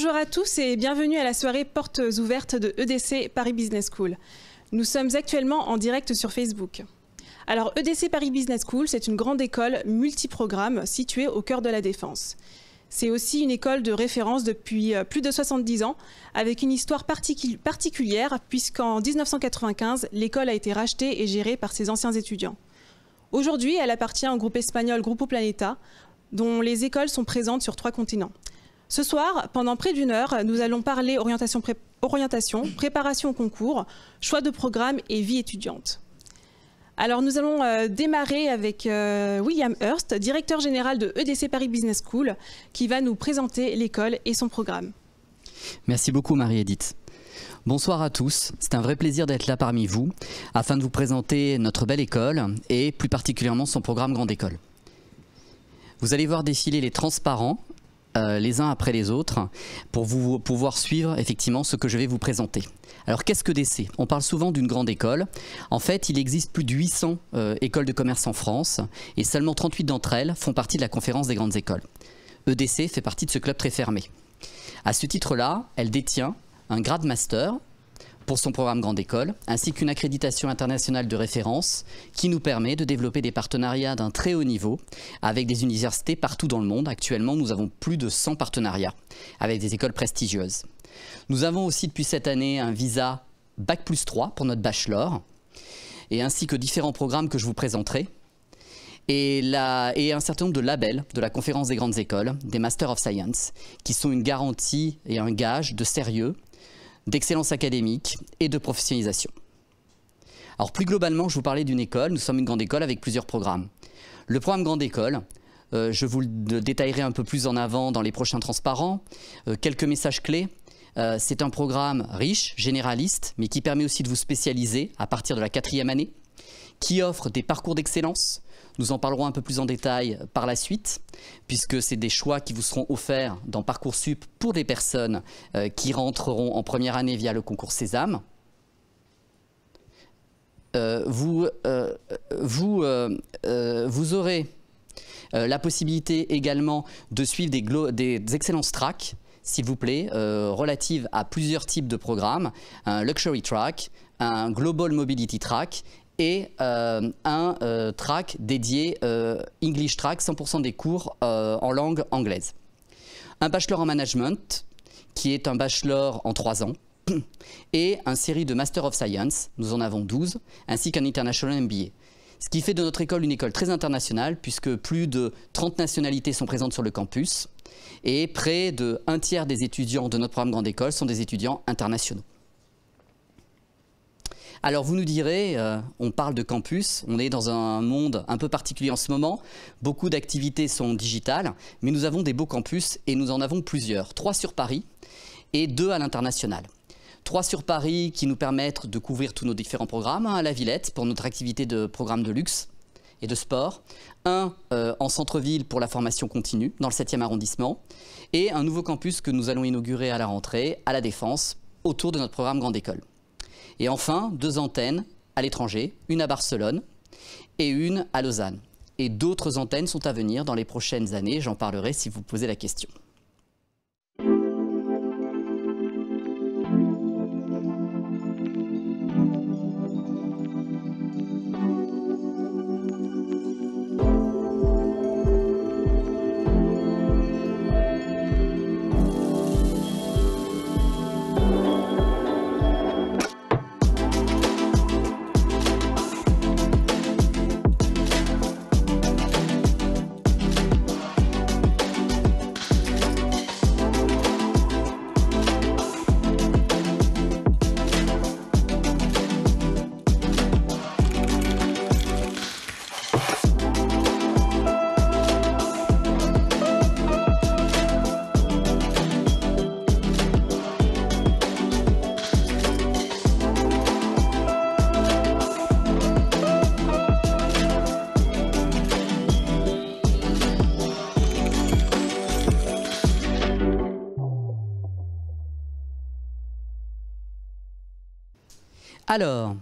Bonjour à tous et bienvenue à la soirée Portes ouvertes de EDC Paris Business School. Nous sommes actuellement en direct sur Facebook. Alors EDC Paris Business School, c'est une grande école multiprogramme située au cœur de la Défense. C'est aussi une école de référence depuis plus de 70 ans, avec une histoire particulière, puisqu'en 1995, l'école a été rachetée et gérée par ses anciens étudiants. Aujourd'hui, elle appartient au groupe espagnol Grupo Planeta, dont les écoles sont présentes sur 3 continents. Ce soir, pendant près d'1 heure, nous allons parler orientation, préparation au concours, choix de programme et vie étudiante. Alors nous allons démarrer avec William Hurst, directeur général de EDC Paris Business School, qui va nous présenter l'école et son programme. Merci beaucoup Marie-Édith. Bonsoir à tous, c'est un vrai plaisir d'être là parmi vous, afin de vous présenter notre belle école et plus particulièrement son programme Grande École. Vous allez voir défiler les transparents, les uns après les autres, pour vous pouvoir suivre effectivement ce que je vais vous présenter. Alors qu'est-ce que EDC? On parle souvent d'une grande école. En fait, il existe plus de 800 écoles de commerce en France et seulement 38 d'entre elles font partie de la conférence des grandes écoles. EDC fait partie de ce club très fermé. À ce titre-là, elle détient un grade master pour son programme Grande École, ainsi qu'une accréditation internationale de référence qui nous permet de développer des partenariats d'un très haut niveau avec des universités partout dans le monde. Actuellement, nous avons plus de 100 partenariats avec des écoles prestigieuses. Nous avons aussi depuis cette année un visa Bac+3 pour notre bachelor, et ainsi que différents programmes que je vous présenterai, et un certain nombre de labels de la conférence des grandes écoles, des Master of Science, qui sont une garantie et un gage de sérieux, d'excellence académique et de professionnalisation. Alors plus globalement, je vous parlais d'une école. Nous sommes une grande école avec plusieurs programmes. Le programme Grande École, je vous le détaillerai un peu plus en avant dans les prochains transparents. Quelques messages clés. C'est un programme riche, généraliste, mais qui permet aussi de vous spécialiser à partir de la 4e année, qui offre des parcours d'excellence. Nous en parlerons un peu plus en détail par la suite, puisque c'est des choix qui vous seront offerts dans Parcoursup pour des personnes qui rentreront en première année via le concours Sésame. Vous aurez la possibilité également de suivre des excellences track, s'il vous plaît, relatives à plusieurs types de programmes, un Luxury Track, un Global Mobility Track, et un track dédié English Track, 100% des cours en langue anglaise. Un bachelor en management, qui est un bachelor en 3 ans, et une série de Master of Science, nous en avons 12, ainsi qu'un International MBA. Ce qui fait de notre école une école très internationale, puisque plus de 30 nationalités sont présentes sur le campus, et près de 1/3 des étudiants de notre programme Grande École sont des étudiants internationaux. Alors vous nous direz, on parle de campus, on est dans un monde un peu particulier en ce moment, beaucoup d'activités sont digitales, mais nous avons des beaux campus et nous en avons plusieurs, 3 sur Paris et 2 à l'international. 3 sur Paris qui nous permettent de couvrir tous nos différents programmes, un à la Villette pour notre activité de programme de luxe et de sport, un en centre-ville pour la formation continue dans le 7e arrondissement et un nouveau campus que nous allons inaugurer à la rentrée à la Défense autour de notre programme Grande École. Et enfin, 2 antennes à l'étranger, une à Barcelone et une à Lausanne. Et d'autres antennes sont à venir dans les prochaines années, j'en parlerai si vous posez la question. Alors,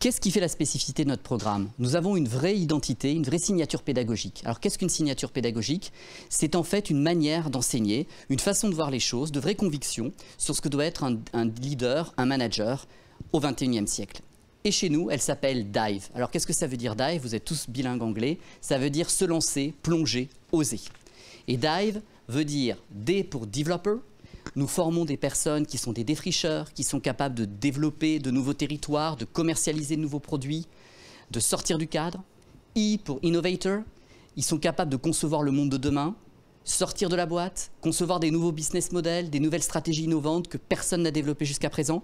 Qu'est-ce qui fait la spécificité de notre programme? Nous avons une vraie identité, une vraie signature pédagogique. Alors qu'est-ce qu'une signature pédagogique? C'est en fait une manière d'enseigner, une façon de voir les choses, de vraies convictions sur ce que doit être un leader, un manager au XXIe siècle. Et chez nous, elle s'appelle DIVE. Alors qu'est-ce que ça veut dire DIVE? Vous êtes tous bilingues anglais. Ça veut dire se lancer, plonger, oser. Et DIVE veut dire D pour Developer. Nous formons des personnes qui sont des défricheurs, qui sont capables de développer de nouveaux territoires, de commercialiser de nouveaux produits, de sortir du cadre. I pour Innovator. Ils sont capables de concevoir le monde de demain, sortir de la boîte, concevoir des nouveaux business models, des nouvelles stratégies innovantes que personne n'a développées jusqu'à présent.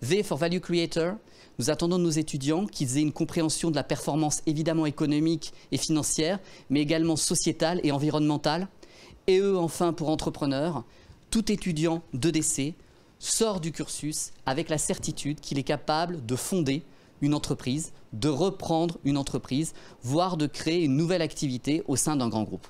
V for Value Creator. Nous attendons de nos étudiants qu'ils aient une compréhension de la performance évidemment économique et financière, mais également sociétale et environnementale. Et E enfin pour Entrepreneurs. Tout étudiant d'EDC sort du cursus avec la certitude qu'il est capable de fonder une entreprise, de reprendre une entreprise, voire de créer une nouvelle activité au sein d'un grand groupe.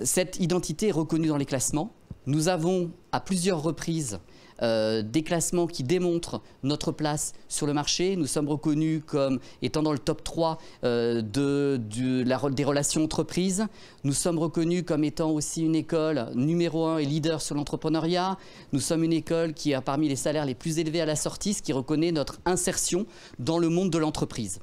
Cette identité est reconnue dans les classements. Nous avons à plusieurs reprises des classements qui démontrent notre place sur le marché. Nous sommes reconnus comme étant dans le top 3 des relations entreprises. Nous sommes reconnus comme étant aussi une école numéro 1 et leader sur l'entrepreneuriat. Nous sommes une école qui a parmi les salaires les plus élevés à la sortie, ce qui reconnaît notre insertion dans le monde de l'entreprise.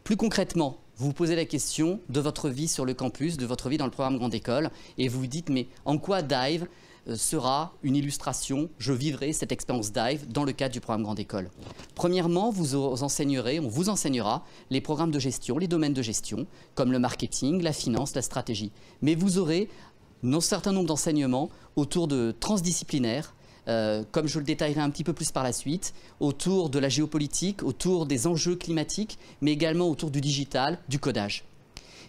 Plus concrètement, vous vous posez la question de votre vie sur le campus, de votre vie dans le programme Grande École, et vous vous dites, mais en quoi DIVE sera une illustration, je vivrai cette expérience DIVE dans le cadre du programme Grande École. Premièrement, on vous enseignera les programmes de gestion, les domaines de gestion, comme le marketing, la finance, la stratégie. Mais vous aurez un certain nombre d'enseignements autour de transdisciplinaires, comme je le détaillerai un petit peu plus par la suite, autour de la géopolitique, autour des enjeux climatiques, mais également autour du digital, du codage.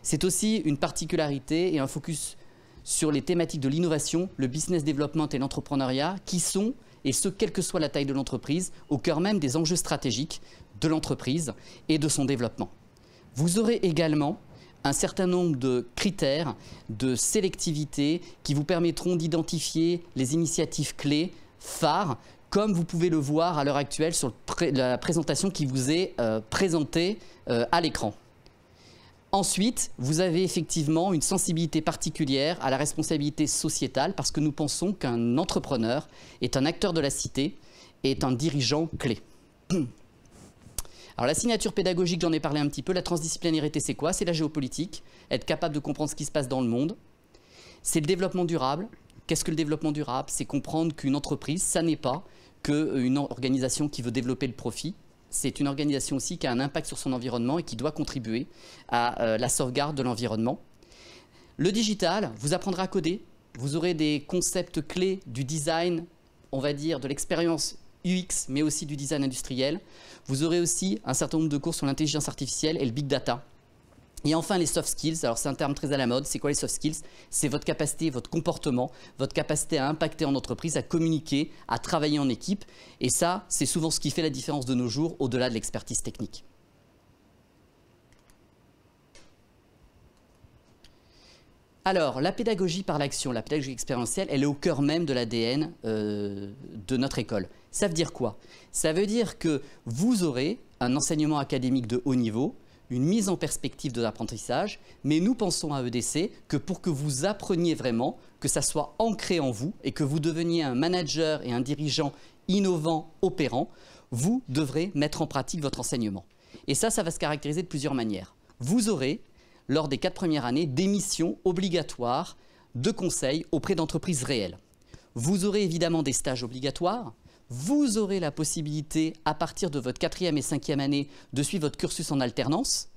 C'est aussi une particularité et un focus sur les thématiques de l'innovation, le business development et l'entrepreneuriat, qui sont, et ce quelle que soit la taille de l'entreprise, au cœur même des enjeux stratégiques de l'entreprise et de son développement. Vous aurez également un certain nombre de critères de sélectivité qui vous permettront d'identifier les initiatives clés, phares, comme vous pouvez le voir à l'heure actuelle sur la présentation qui vous est présentée à l'écran. Ensuite, vous avez effectivement une sensibilité particulière à la responsabilité sociétale parce que nous pensons qu'un entrepreneur est un acteur de la cité et est un dirigeant clé. Alors la signature pédagogique, j'en ai parlé un petit peu. La transdisciplinarité, c'est quoi? C'est la géopolitique, être capable de comprendre ce qui se passe dans le monde. C'est le développement durable. Qu'est-ce que le développement durable? C'est comprendre qu'une entreprise, ça n'est pas qu'une organisation qui veut développer le profit. C'est une organisation aussi qui a un impact sur son environnement et qui doit contribuer à la sauvegarde de l'environnement. Le digital vous apprendra à coder. Vous aurez des concepts clés du design, on va dire, de l'expérience UX, mais aussi du design industriel. Vous aurez aussi un certain nombre de cours sur l'intelligence artificielle et le big data. Et enfin, les soft skills. Alors, c'est un terme très à la mode. C'est quoi les soft skills? C'est votre capacité, votre comportement, votre capacité à impacter en entreprise, à communiquer, à travailler en équipe. Et ça, c'est souvent ce qui fait la différence de nos jours, au-delà de l'expertise technique. Alors, la pédagogie par l'action, la pédagogie expérientielle, elle est au cœur même de l'ADN de notre école. Ça veut dire quoi? Ça veut dire que vous aurez un enseignement académique de haut niveau, une mise en perspective de l'apprentissage, mais nous pensons à EDC que pour que vous appreniez vraiment, que ça soit ancré en vous et que vous deveniez un manager et un dirigeant innovant, opérant, vous devrez mettre en pratique votre enseignement. Et ça va se caractériser de plusieurs manières. Vous aurez, lors des 4 premières années, des missions obligatoires de conseil auprès d'entreprises réelles. Vous aurez évidemment des stages obligatoires. Vous aurez la possibilité, à partir de votre 4e et 5e année, de suivre votre cursus en alternance.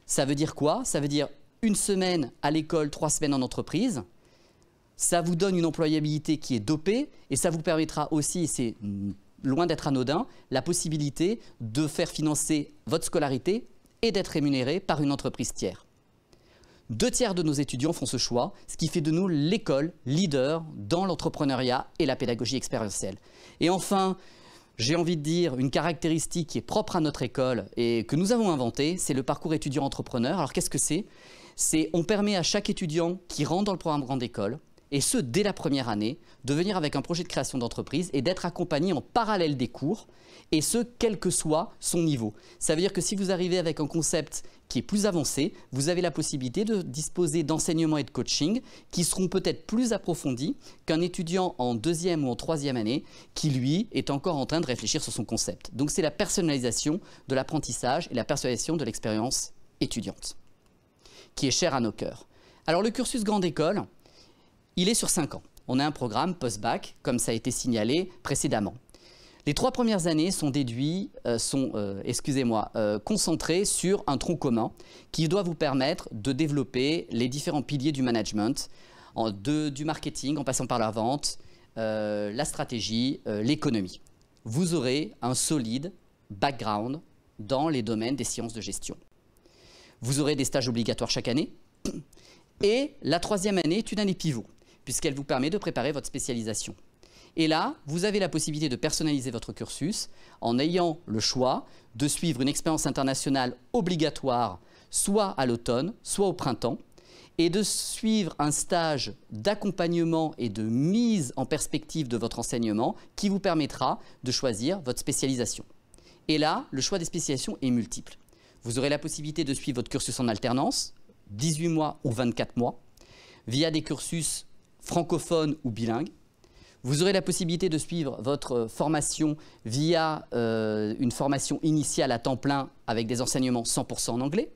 Ça veut dire quoi? Ça veut dire 1 semaine à l'école, 3 semaines en entreprise. Ça vous donne une employabilité qui est dopée et ça vous permettra aussi, et c'est loin d'être anodin, la possibilité de faire financer votre scolarité et d'être rémunéré par une entreprise tiers. 2 tiers de nos étudiants font ce choix, ce qui fait de nous l'école leader dans l'entrepreneuriat et la pédagogie expérientielle. Et enfin, j'ai envie de dire une caractéristique qui est propre à notre école et que nous avons inventée, c'est le parcours étudiant-entrepreneur. Alors qu'est-ce que c'est? On permet à chaque étudiant qui rentre dans le programme Grande École et ce dès la première année, de venir avec un projet de création d'entreprise et d'être accompagné en parallèle des cours, et ce, quel que soit son niveau. Ça veut dire que si vous arrivez avec un concept qui est plus avancé, vous avez la possibilité de disposer d'enseignements et de coaching qui seront peut-être plus approfondis qu'un étudiant en 2e ou en 3e année qui, lui, est encore en train de réfléchir sur son concept. Donc c'est la personnalisation de l'apprentissage et la personnalisation de l'expérience étudiante qui est chère à nos cœurs. Alors le cursus grande école, il est sur 5 ans. On a un programme post-bac, comme ça a été signalé précédemment. Les 3 premières années sont concentrées sur un tronc commun qui doit vous permettre de développer les différents piliers du management, du marketing en passant par la vente, la stratégie, l'économie. Vous aurez un solide background dans les domaines des sciences de gestion. Vous aurez des stages obligatoires chaque année et la 3e année est une année pivot puisqu'elle vous permet de préparer votre spécialisation. Et là, vous avez la possibilité de personnaliser votre cursus en ayant le choix de suivre une expérience internationale obligatoire, soit à l'automne, soit au printemps, et de suivre un stage d'accompagnement et de mise en perspective de votre enseignement qui vous permettra de choisir votre spécialisation. Et là, le choix des spécialisations est multiple. Vous aurez la possibilité de suivre votre cursus en alternance, 18 mois ou 24 mois, via des cursus francophones ou bilingues. Vous aurez la possibilité de suivre votre formation via une formation initiale à temps plein avec des enseignements 100% en anglais.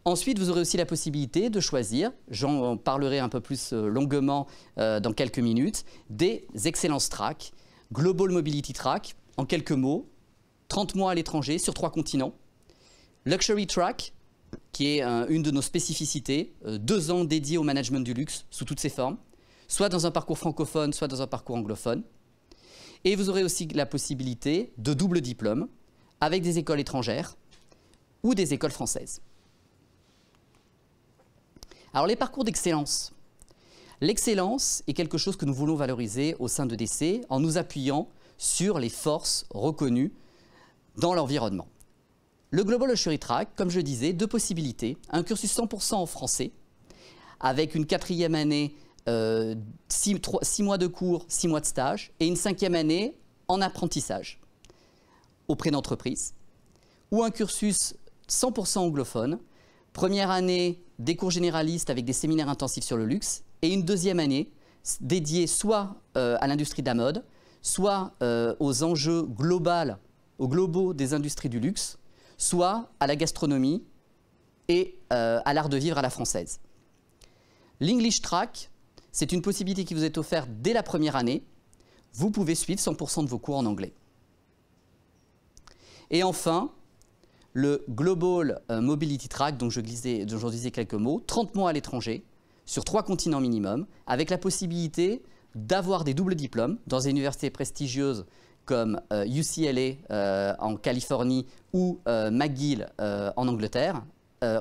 Ensuite, vous aurez aussi la possibilité de choisir, j'en parlerai un peu plus longuement dans quelques minutes, des Excellence Track, Global Mobility Track, en quelques mots, 30 mois à l'étranger sur 3 continents. Luxury Track, qui est une de nos spécificités, 2 ans dédiés au management du luxe sous toutes ses formes, soit dans un parcours francophone, soit dans un parcours anglophone. Et vous aurez aussi la possibilité de double diplôme avec des écoles étrangères ou des écoles françaises. Alors les parcours d'excellence. L'excellence est quelque chose que nous voulons valoriser au sein d'EDC en nous appuyant sur les forces reconnues dans l'environnement. Le Global Luxury Track, comme je disais, 2 possibilités. Un cursus 100% en français avec une 4e année 6 mois de cours, 6 mois de stage et une 5e année en apprentissage auprès d'entreprises, ou un cursus 100% anglophone, première année des cours généralistes avec des séminaires intensifs sur le luxe et une 2e année dédiée soit à l'industrie de la mode, soit aux enjeux globaux des industries du luxe, soit à la gastronomie et à l'art de vivre à la française. L'English Track, c'est une possibilité qui vous est offerte dès la première année. Vous pouvez suivre 100% de vos cours en anglais. Et enfin, le Global Mobility Track, dont j'en disais quelques mots, 30 mois à l'étranger, sur 3 continents minimum, avec la possibilité d'avoir des doubles diplômes dans des universités prestigieuses comme UCLA en Californie ou McGill en Angleterre,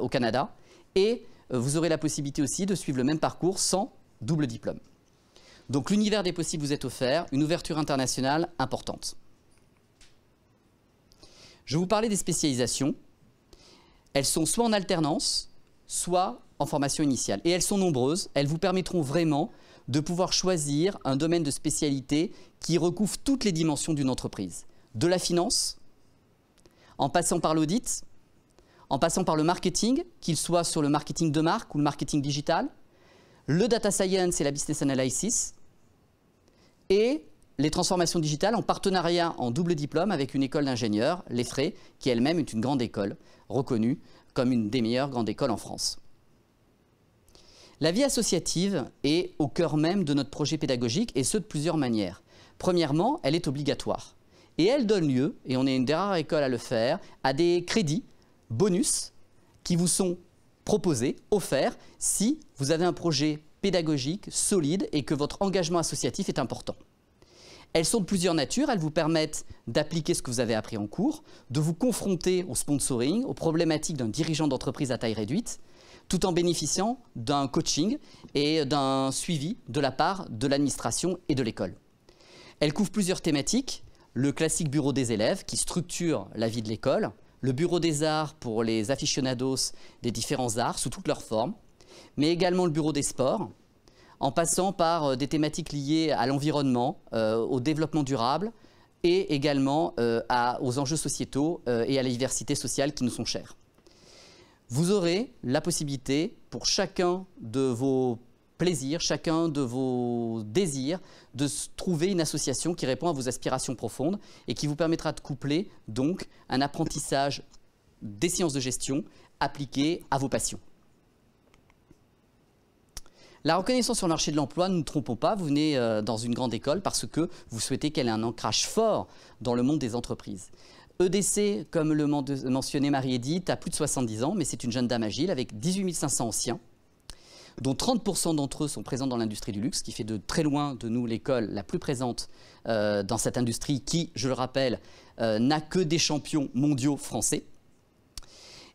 au Canada. Et vous aurez la possibilité aussi de suivre le même parcours sans double diplôme. Donc l'univers des possibles vous est offert, une ouverture internationale importante. Je vais vous parler des spécialisations. Elles sont soit en alternance, soit en formation initiale. Et elles sont nombreuses. Elles vous permettront vraiment de pouvoir choisir un domaine de spécialité qui recouvre toutes les dimensions d'une entreprise. De la finance, en passant par l'audit, en passant par le marketing, qu'il soit sur le marketing de marque ou le marketing digital, le data science et la business analysis, et les transformations digitales en partenariat en double diplôme avec une école d'ingénieurs, l'EFRE, qui elle-même est une grande école, reconnue comme une des meilleures grandes écoles en France. La vie associative est au cœur même de notre projet pédagogique, et ce de plusieurs manières. Premièrement, elle est obligatoire. Et elle donne lieu, et on est une des rares écoles à le faire, à des crédits, bonus, qui vous sont proposés, offerts, si vous avez un projet pédagogique solide et que votre engagement associatif est important. Elles sont de plusieurs natures, elles vous permettent d'appliquer ce que vous avez appris en cours, de vous confronter au sponsoring, aux problématiques d'un dirigeant d'entreprise à taille réduite, tout en bénéficiant d'un coaching et d'un suivi de la part de l'administration et de l'école. Elles couvrent plusieurs thématiques, le classique bureau des élèves qui structure la vie de l'école, le bureau des arts pour les aficionados des différents arts sous toutes leurs formes, mais également le bureau des sports, en passant par des thématiques liées à l'environnement, au développement durable et également aux enjeux sociétaux et à la diversité sociale qui nous sont chers. Vous aurez la possibilité pour chacun de vos plaisirs, chacun de vos désirs, de trouver une association qui répond à vos aspirations profondes et qui vous permettra de coupler donc un apprentissage des sciences de gestion appliquées à vos passions. La reconnaissance sur le marché de l'emploi, ne nous trompons pas, vous venez dans une grande école parce que vous souhaitez qu'elle ait un ancrage fort dans le monde des entreprises. EDC, comme le mentionnait Marie-Édith, a plus de 70 ans, mais c'est une jeune dame agile avec 18 500 anciens, dont 30% d'entre eux sont présents dans l'industrie du luxe, ce qui fait de très loin de nous l'école la plus présente dans cette industrie qui, je le rappelle, n'a que des champions mondiaux français.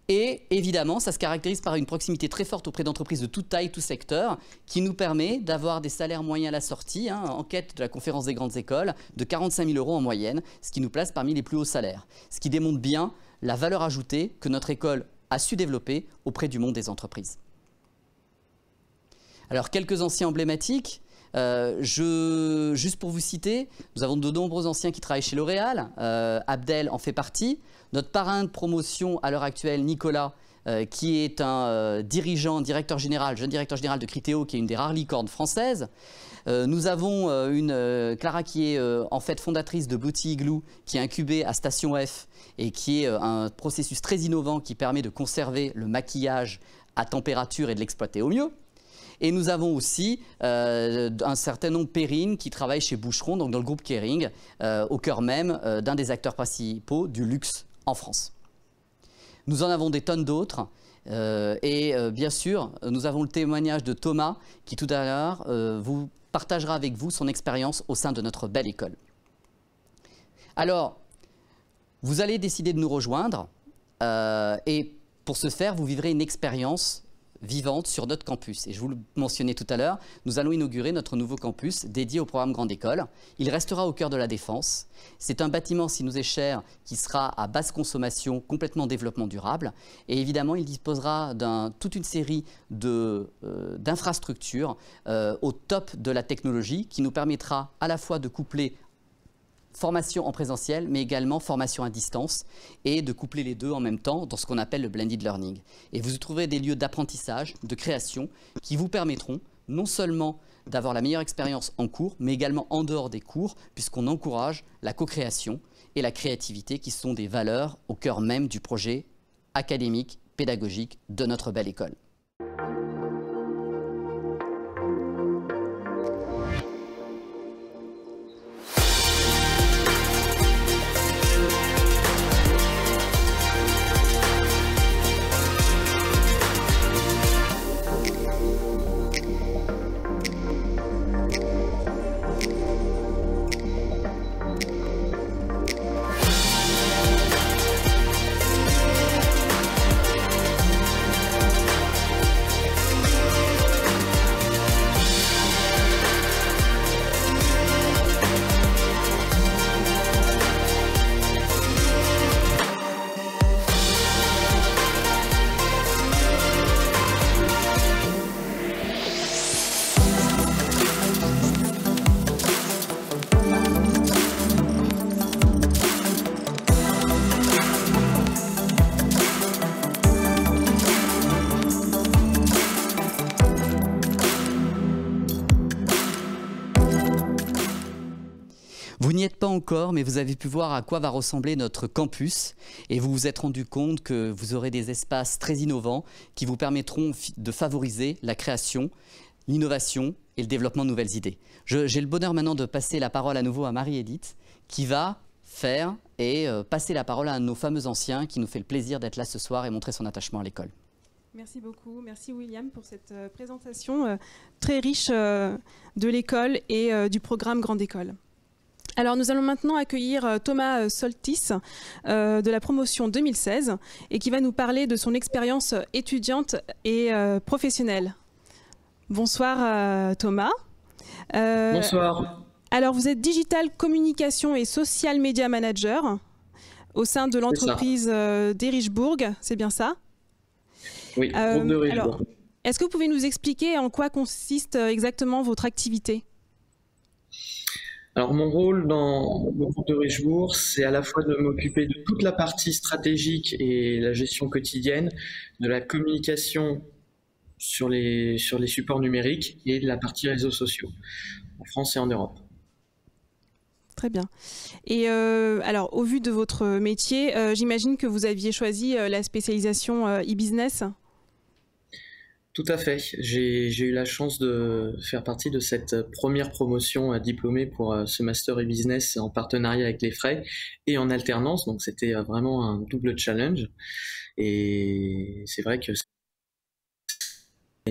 Et évidemment, ça se caractérise par une proximité très forte auprès d'entreprises de toute taille, tout secteur, qui nous permet d'avoir des salaires moyens à la sortie, enquête de la conférence des grandes écoles, de 45 000 € en moyenne, ce qui nous place parmi les plus hauts salaires. Ce qui démontre bien la valeur ajoutée que notre école a su développer auprès du monde des entreprises. Alors, quelques anciens emblématiques. Juste pour vous citer, nous avons de nombreux anciens qui travaillent chez L'Oréal. Abdel en fait partie. Notre parrain de promotion à l'heure actuelle, Nicolas, qui est un jeune directeur général de Criteo, qui est une des rares licornes françaises. Nous avons Clara qui est en fait fondatrice de Beauty Igloo, qui est incubée à Station F et qui est un processus très innovant qui permet de conserver le maquillage à température et de l'exploiter au mieux. Et nous avons aussi un certain nombre Perrine qui travaillent chez Boucheron, donc dans le groupe Kering, au cœur même d'un des acteurs principaux du luxe en France. Nous en avons des tonnes d'autres. Bien sûr, nous avons le témoignage de Thomas qui tout à l'heure vous partagera avec vous son expérience au sein de notre belle école. Alors, vous allez décider de nous rejoindre et pour ce faire, vous vivrez une expérience vivante sur notre campus. Et je vous le mentionnais tout à l'heure, nous allons inaugurer notre nouveau campus dédié au programme Grande École. Il restera au cœur de la Défense. C'est un bâtiment, s'il nous est cher, qui sera à basse consommation, complètement développement durable. Et évidemment, il disposera toute une série d'infrastructures au top de la technologie qui nous permettra à la fois de coupler formation en présentiel, mais également formation à distance et de coupler les deux en même temps dans ce qu'on appelle le blended learning. Et vous y trouverez des lieux d'apprentissage, de création qui vous permettront non seulement d'avoir la meilleure expérience en cours, mais également en dehors des cours, puisqu'on encourage la co-création et la créativité qui sont des valeurs au cœur même du projet académique, pédagogique de notre belle école. Vous n'y êtes pas encore, mais vous avez pu voir à quoi va ressembler notre campus et vous vous êtes rendu compte que vous aurez des espaces très innovants qui vous permettront de favoriser la création, l'innovation et le développement de nouvelles idées. J'ai le bonheur maintenant de passer la parole à nouveau à Marie-Édith qui va faire et passer la parole à un de nos fameux anciens qui nous fait le plaisir d'être là ce soir et montrer son attachement à l'école. Merci beaucoup. Merci William pour cette présentation très riche de l'école et du programme Grande École. Alors nous allons maintenant accueillir Thomas Soltis de la promotion 2016 et qui va nous parler de son expérience étudiante et professionnelle. Bonsoir Thomas. Bonsoir. Alors vous êtes Digital Communication et Social Media Manager au sein de l'entreprise d'Erichbourg, c'est bien ça? Oui, groupe de Erichbourg. Est-ce que vous pouvez nous expliquer en quoi consiste exactement votre activité ? Alors mon rôle dans le groupe de Richebourg, c'est à la fois de m'occuper de toute la partie stratégique et la gestion quotidienne, de la communication sur les supports numériques et de la partie réseaux sociaux, en France et en Europe. Très bien. Et alors, au vu de votre métier, j'imagine que vous aviez choisi la spécialisation e-business ? Tout à fait. J'ai eu la chance de faire partie de cette première promotion diplômée pour ce Master e-Business en partenariat avec les Frais et en alternance. Donc, c'était vraiment un double challenge. Et c'est vrai que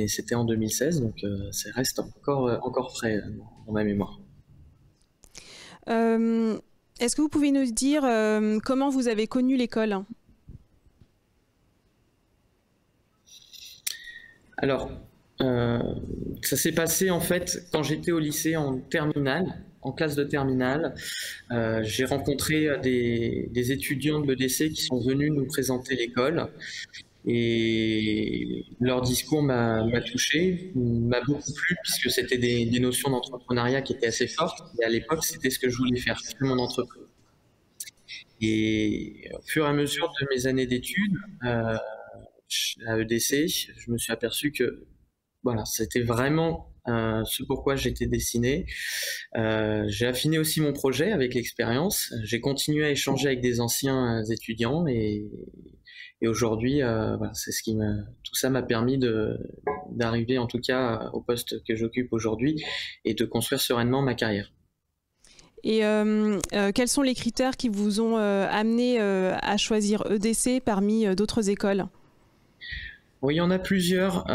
c'était en 2016, donc ça reste encore frais dans ma mémoire. Est-ce que vous pouvez nous dire comment vous avez connu l'école ? Alors, ça s'est passé en fait quand j'étais au lycée en terminale, en classe de terminale. J'ai rencontré des étudiants de l'EDC qui sont venus nous présenter l'école et leur discours m'a touché, m'a beaucoup plu puisque c'était des notions d'entrepreneuriat qui étaient assez fortes et à l'époque c'était ce que je voulais faire, créer mon entreprise. Et au fur et à mesure de mes années d'études, à EDC, je me suis aperçu que voilà, c'était vraiment ce pourquoi j'étais destiné. J'ai affiné aussi mon projet avec l'expérience. J'ai continué à échanger avec des anciens étudiants et aujourd'hui, voilà, c'est tout ça m'a permis d'arriver en tout cas au poste que j'occupe aujourd'hui et de construire sereinement ma carrière. Et quels sont les critères qui vous ont amené à choisir EDC parmi d'autres écoles ? Oui, il y en a plusieurs.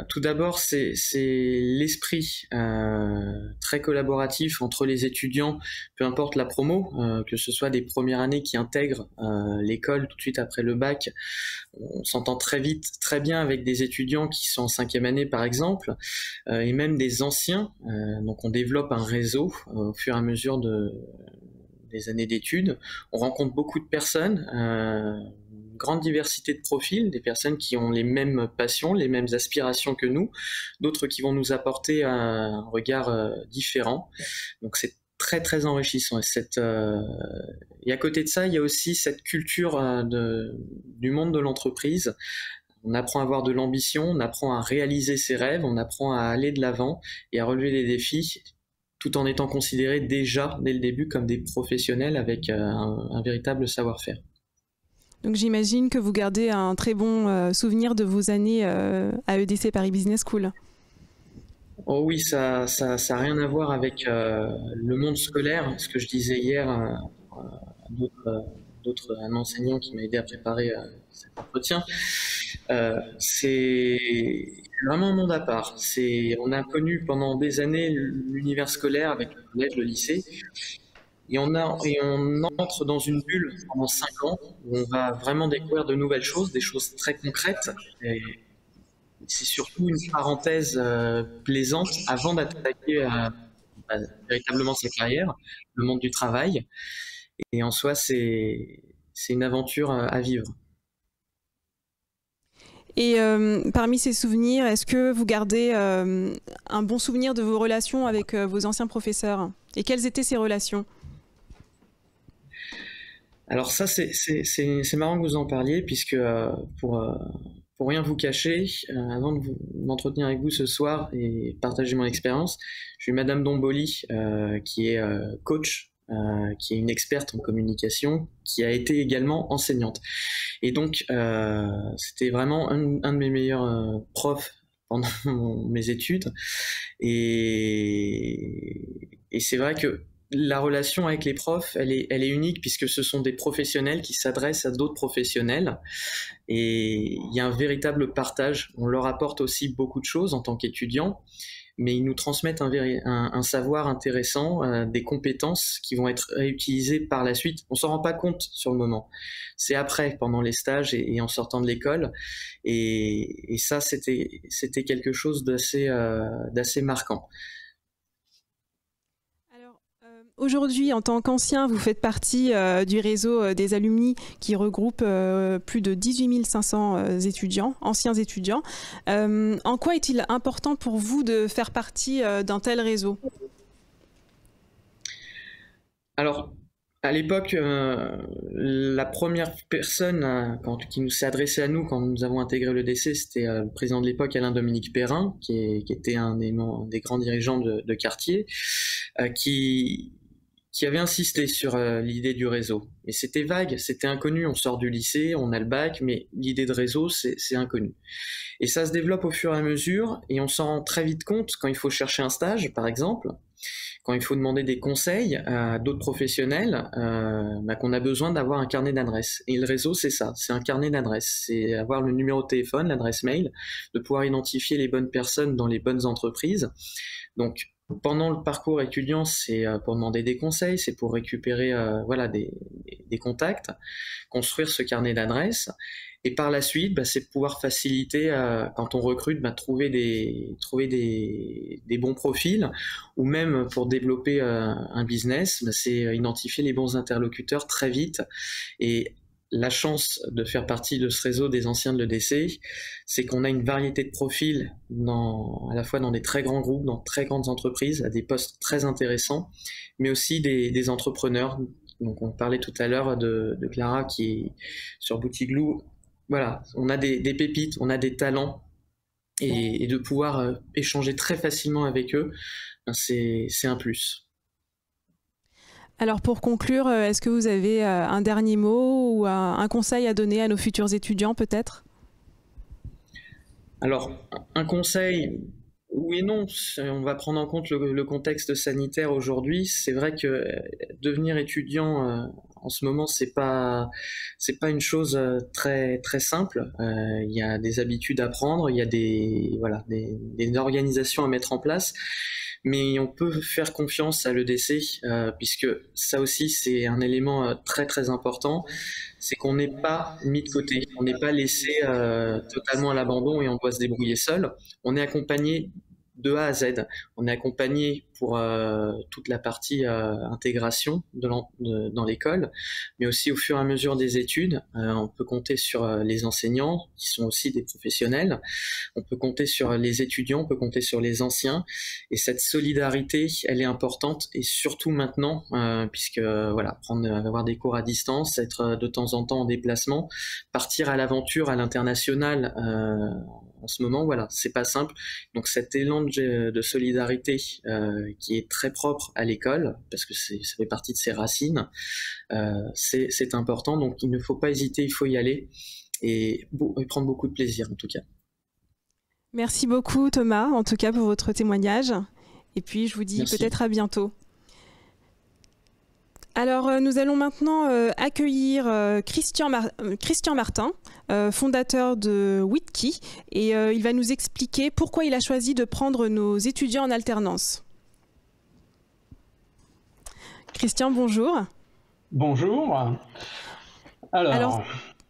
Tout d'abord, c'est l'esprit très collaboratif entre les étudiants, peu importe la promo, que ce soit des premières années qui intègrent l'école tout de suite après le bac. On s'entend très vite, très bien avec des étudiants qui sont en 5e année par exemple, et même des anciens. Donc on développe un réseau au fur et à mesure des années d'études. On rencontre beaucoup de personnes, grande diversité de profils, des personnes qui ont les mêmes passions, les mêmes aspirations que nous, d'autres qui vont nous apporter un regard différent. Donc c'est très très enrichissant. Et à côté de ça, il y a aussi cette culture du monde de l'entreprise. On apprend à avoir de l'ambition, on apprend à réaliser ses rêves, on apprend à aller de l'avant et à relever des défis, tout en étant considérés déjà dès le début comme des professionnels avec un véritable savoir-faire. Donc j'imagine que vous gardez un très bon souvenir de vos années à EDC Paris Business School. Oh oui, ça a rien à voir avec le monde scolaire. Ce que je disais hier à un enseignant qui m'a aidé à préparer cet entretien, c'est vraiment un monde à part. On a connu pendant des années l'univers scolaire avec le collège, le lycée. Et on entre dans une bulle pendant 5 ans où on va vraiment découvrir de nouvelles choses, des choses très concrètes. Et c'est surtout une parenthèse plaisante avant d'attaquer véritablement sa carrière, le monde du travail. Et en soi, c'est une aventure à vivre. Et parmi ces souvenirs, est-ce que vous gardez un bon souvenir de vos relations avec vos anciens professeurs ? Et quelles étaient ces relations ? Alors ça, c'est marrant que vous en parliez, puisque pour rien vous cacher, avant de m'entretenir avec vous ce soir et partager mon expérience, j'ai eu Madame Domboli, qui est coach, qui est une experte en communication, qui a été également enseignante. Et donc, c'était vraiment un de mes meilleurs profs pendant mes études. Et c'est vrai que la relation avec les profs, elle est unique puisque ce sont des professionnels qui s'adressent à d'autres professionnels et il y a un véritable partage. On leur apporte aussi beaucoup de choses en tant qu'étudiants, mais ils nous transmettent un savoir intéressant, des compétences qui vont être réutilisées par la suite. On s'en rend pas compte sur le moment. C'est après, pendant les stages et en sortant de l'école. Et ça, c'était quelque chose d'assez marquant. Aujourd'hui, en tant qu'ancien, vous faites partie du réseau des alumni qui regroupe plus de 18 500 étudiants, anciens étudiants. En quoi est-il important pour vous de faire partie d'un tel réseau? Alors, à l'époque, la première personne qui nous s'est adressée à nous quand nous avons intégré l'EDC, c'était le président de l'époque, Alain-Dominique Perrin, qui était un des grands dirigeants de quartier, qui avait insisté sur l'idée du réseau. Mais c'était vague, c'était inconnu. On sort du lycée, on a le bac, mais l'idée de réseau, c'est inconnu. Et ça se développe au fur et à mesure, et on s'en rend très vite compte quand il faut chercher un stage, par exemple, quand il faut demander des conseils à d'autres professionnels, qu'on a besoin d'avoir un carnet d'adresses. Et le réseau, c'est ça, c'est un carnet d'adresses. C'est avoir le numéro de téléphone, l'adresse mail, de pouvoir identifier les bonnes personnes dans les bonnes entreprises. Donc, pendant le parcours étudiant, c'est pour demander des conseils, c'est pour récupérer des contacts, construire ce carnet d'adresses. Et par la suite, c'est pouvoir faciliter, quand on recrute, trouver des bons profils, ou même pour développer un business, c'est identifier les bons interlocuteurs très vite. Et la chance de faire partie de ce réseau des anciens de l'EDC, c'est qu'on a une variété de profils à la fois dans des très grands groupes, dans de très grandes entreprises, à des postes très intéressants, mais aussi des entrepreneurs. Donc on parlait tout à l'heure de Clara qui est sur Boutiglou. Voilà, on a des pépites, on a des talents, et de pouvoir échanger très facilement avec eux, c'est un plus. Alors pour conclure, est-ce que vous avez un dernier mot ou un conseil à donner à nos futurs étudiants peut-être? Alors, un conseil, oui et non, on va prendre en compte le contexte sanitaire aujourd'hui. C'est vrai que devenir étudiant en ce moment, c'est pas une chose très très simple. Il y a des habitudes à prendre, il y a des organisations à mettre en place. Mais on peut faire confiance à l'EDC, puisque ça aussi c'est un élément très très important, c'est qu'on n'est pas mis de côté, on n'est pas laissé totalement à l'abandon et on doit se débrouiller seul. On est accompagné de A à Z. On est accompagné pour toute la partie intégration dans l'école, mais aussi au fur et à mesure des études. On peut compter sur les enseignants, qui sont aussi des professionnels. On peut compter sur les étudiants, on peut compter sur les anciens. Et cette solidarité, elle est importante, et surtout maintenant, puisque avoir des cours à distance, être de temps en temps en déplacement, partir à l'aventure, à l'international, en ce moment, c'est pas simple. Donc cet élan de solidarité qui est très propre à l'école, parce que ça fait partie de ses racines, c'est important. Donc il ne faut pas hésiter, il faut y aller et prendre beaucoup de plaisir en tout cas. Merci beaucoup Thomas, en tout cas pour votre témoignage. Et puis je vous dis peut-être à bientôt. Alors nous allons maintenant accueillir Christian Martin, fondateur de Witkey, et il va nous expliquer pourquoi il a choisi de prendre nos étudiants en alternance. Christian, bonjour. Bonjour. Alors,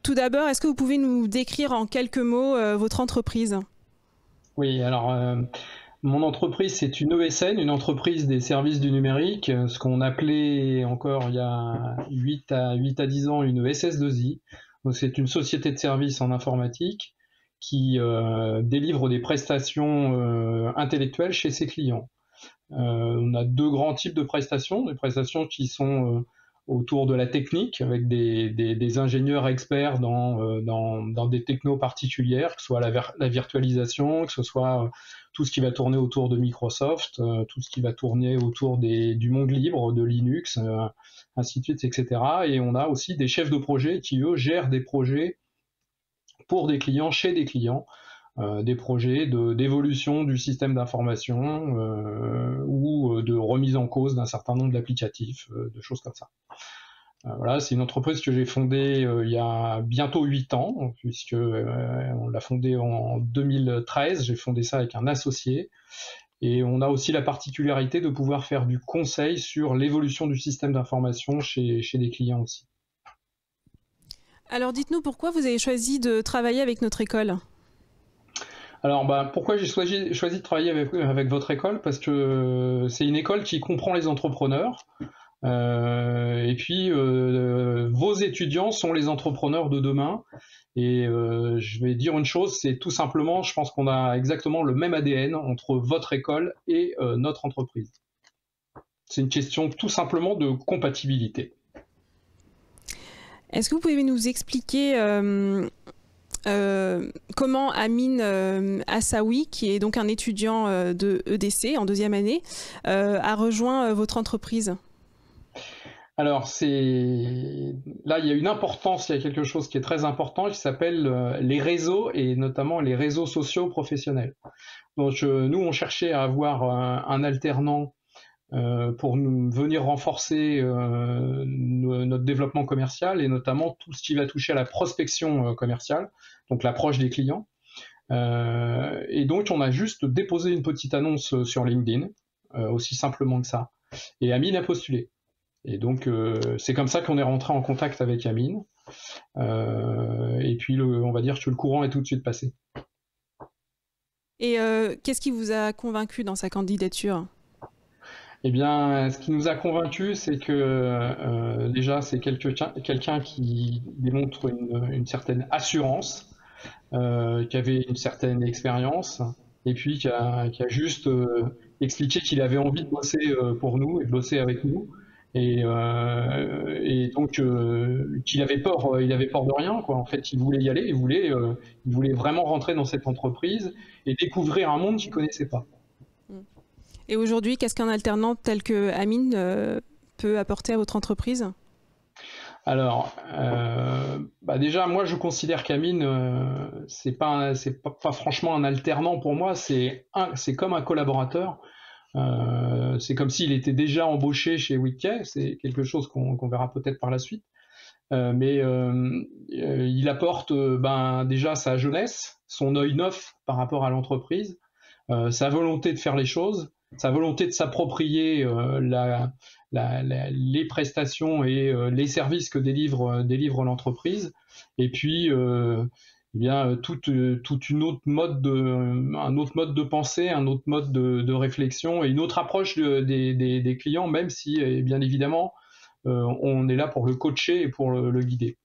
tout d'abord, est-ce que vous pouvez nous décrire en quelques mots votre entreprise? Oui, alors mon entreprise, c'est une ESN, une entreprise des services du numérique, ce qu'on appelait encore il y a 8 à 10 ans une SS2I. Donc c'est une société de services en informatique qui délivre des prestations intellectuelles chez ses clients. On a deux grands types de prestations, des prestations qui sont autour de la technique, avec des ingénieurs experts dans des technos particulières, que ce soit la virtualisation, que ce soit tout ce qui va tourner autour de Microsoft, tout ce qui va tourner autour du monde libre, de Linux, ainsi de suite, etc. Et on a aussi des chefs de projet qui, eux, gèrent des projets pour des clients, chez des clients, des projets d'évolution du système d'information ou de remise en cause d'un certain nombre d'applicatifs, de choses comme ça. Voilà, c'est une entreprise que j'ai fondée il y a bientôt 8 ans, puisque on l'a fondée en 2013. J'ai fondé ça avec un associé. Et on a aussi la particularité de pouvoir faire du conseil sur l'évolution du système d'information chez des clients aussi. Alors dites-nous pourquoi vous avez choisi de travailler avec notre école? Alors, pourquoi j'ai choisi de travailler avec votre école? Parce que c'est une école qui comprend les entrepreneurs. Et puis, vos étudiants sont les entrepreneurs de demain. Et je vais dire une chose, c'est tout simplement, je pense qu'on a exactement le même ADN entre votre école et notre entreprise. C'est une question tout simplement de compatibilité. Est-ce que vous pouvez nous expliquer comment Amine Assaoui, qui est donc un étudiant de EDC en 2e année, a rejoint votre entreprise? Alors, là, il y a une importance, il y a quelque chose qui est très important qui s'appelle les réseaux et notamment les réseaux sociaux professionnels. Donc, nous, on cherchait à avoir un alternant pour nous venir renforcer notre développement commercial et notamment tout ce qui va toucher à la prospection commerciale, donc l'approche des clients. Et donc, on a juste déposé une petite annonce sur LinkedIn, aussi simplement que ça. Et Amine a postulé. Et donc, c'est comme ça qu'on est rentré en contact avec Amine. Et puis, on va dire que le courant est tout de suite passé. Et qu'est-ce qui vous a convaincu dans sa candidature? Eh bien, ce qui nous a convaincus, c'est que déjà, c'est quelqu'un qui démontre une certaine assurance, qui avait une certaine expérience, et puis qui a juste expliqué qu'il avait envie de bosser pour nous et de bosser avec nous. Et donc qu'il avait peur, il avait peur de rien, quoi. En fait, il voulait y aller, il voulait vraiment rentrer dans cette entreprise et découvrir un monde qu'il connaissait pas. Et aujourd'hui, qu'est-ce qu'un alternant tel que Amine peut apporter à votre entreprise? Alors, déjà, moi, je considère qu'Amine, c'est pas franchement un alternant pour moi, c'est comme un collaborateur. C'est comme s'il était déjà embauché chez Witkey, c'est quelque chose qu'on verra peut-être par la suite. Mais il apporte déjà sa jeunesse, son œil neuf par rapport à l'entreprise, sa volonté de faire les choses, sa volonté de s'approprier les prestations et les services que délivre l'entreprise, et puis toute une autre un autre mode de pensée, un autre mode de réflexion et une autre approche des clients, même si bien évidemment on est là pour le coacher et pour le guider.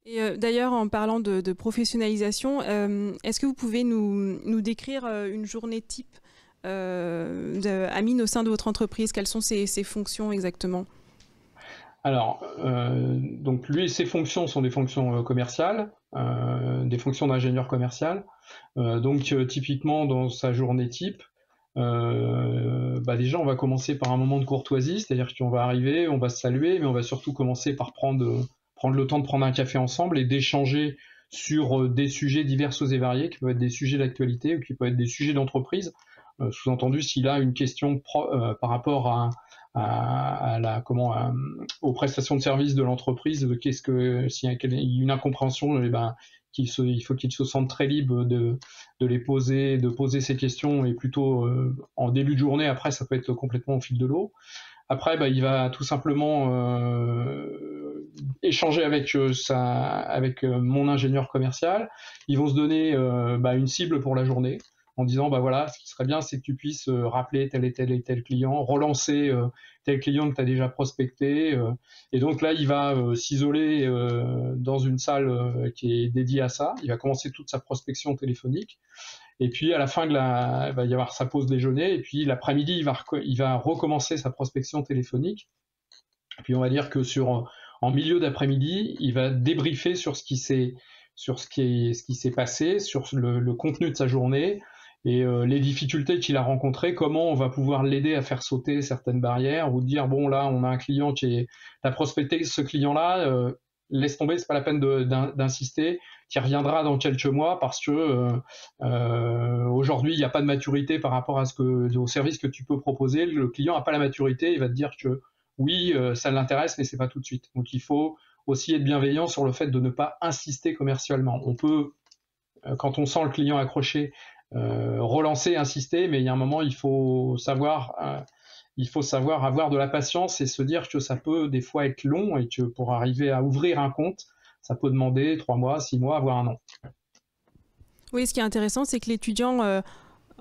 Et d'ailleurs, en parlant de professionnalisation, est-ce que vous pouvez nous décrire une journée type d'Amine au sein de votre entreprise? Quelles sont ses fonctions exactement? Alors, donc lui, ses fonctions sont des fonctions commerciales, des fonctions d'ingénieur commercial. Donc, typiquement, dans sa journée type, déjà, on va commencer par un moment de courtoisie, c'est-à-dire qu'on va arriver, on va se saluer, mais on va surtout commencer par prendre le temps de prendre un café ensemble et d'échanger sur des sujets divers et variés, qui peuvent être des sujets d'actualité ou qui peuvent être des sujets d'entreprise. Sous-entendu, s'il a une question par rapport aux prestations de services de l'entreprise, s'il y a une incompréhension, il faut qu'il se sente très libre de poser ses questions, et plutôt en début de journée. Après, ça peut être complètement au fil de l'eau. Après, il va tout simplement échanger avec mon ingénieur commercial. Ils vont se donner une cible pour la journée, en disant voilà, ce qui serait bien, c'est que tu puisses rappeler tel et tel client, relancer tel client que tu as déjà prospecté. Et donc là, il va s'isoler dans une salle qui est dédiée à ça. Il va commencer toute sa prospection téléphonique. Et puis à la fin il va y avoir sa pause déjeuner. Et puis l'après-midi, il va recommencer sa prospection téléphonique. Et puis on va dire que en milieu d'après-midi, il va débriefer sur ce qui s'est passé, sur le contenu de sa journée, et les difficultés qu'il a rencontrées, comment on va pouvoir l'aider à faire sauter certaines barrières, ou dire bon, là on a un client t'as prospecté ce client-là, laisse tomber, c'est pas la peine d'insister, qui reviendra dans quelques mois parce que aujourd'hui il n'y a pas de maturité par rapport au service que tu peux proposer. Le client n'a pas la maturité, il va te dire que oui, ça l'interesse, mais c'est pas tout de suite. Donc il faut aussi être bienveillant sur le fait de ne pas insister commercialement. On peut, quand on sent le client accroché, relancer, insister, mais il y a un moment, il faut savoir avoir de la patience et se dire que ça peut des fois être long, et que pour arriver à ouvrir un compte, ça peut demander 3 mois, 6 mois, voire 1 an. Oui, ce qui est intéressant, c'est que l'étudiant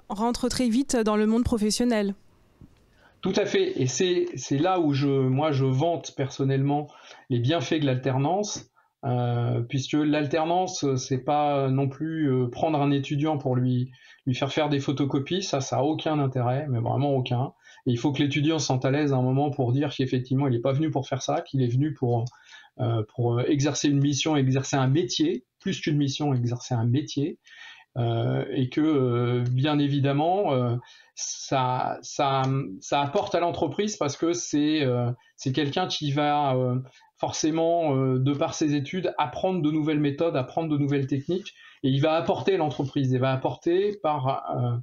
rentre très vite dans le monde professionnel. Tout à fait, et c'est là où moi je vante personnellement les bienfaits de l'alternance, puisque l'alternance, c'est pas non plus prendre un étudiant pour lui faire des photocopies, ça a aucun intérêt, mais vraiment aucun. Et il faut que l'étudiant se sente à l'aise à un moment pour dire qu'effectivement il n'est pas venu pour faire ça, qu'il est venu pour exercer une mission, exercer un métier, plus qu'une mission, exercer un métier. Et que bien évidemment ça apporte à l'entreprise parce que c'est quelqu'un qui va forcément de par ses études apprendre de nouvelles méthodes, apprendre de nouvelles techniques, et il va apporter à l'entreprise, il va apporter par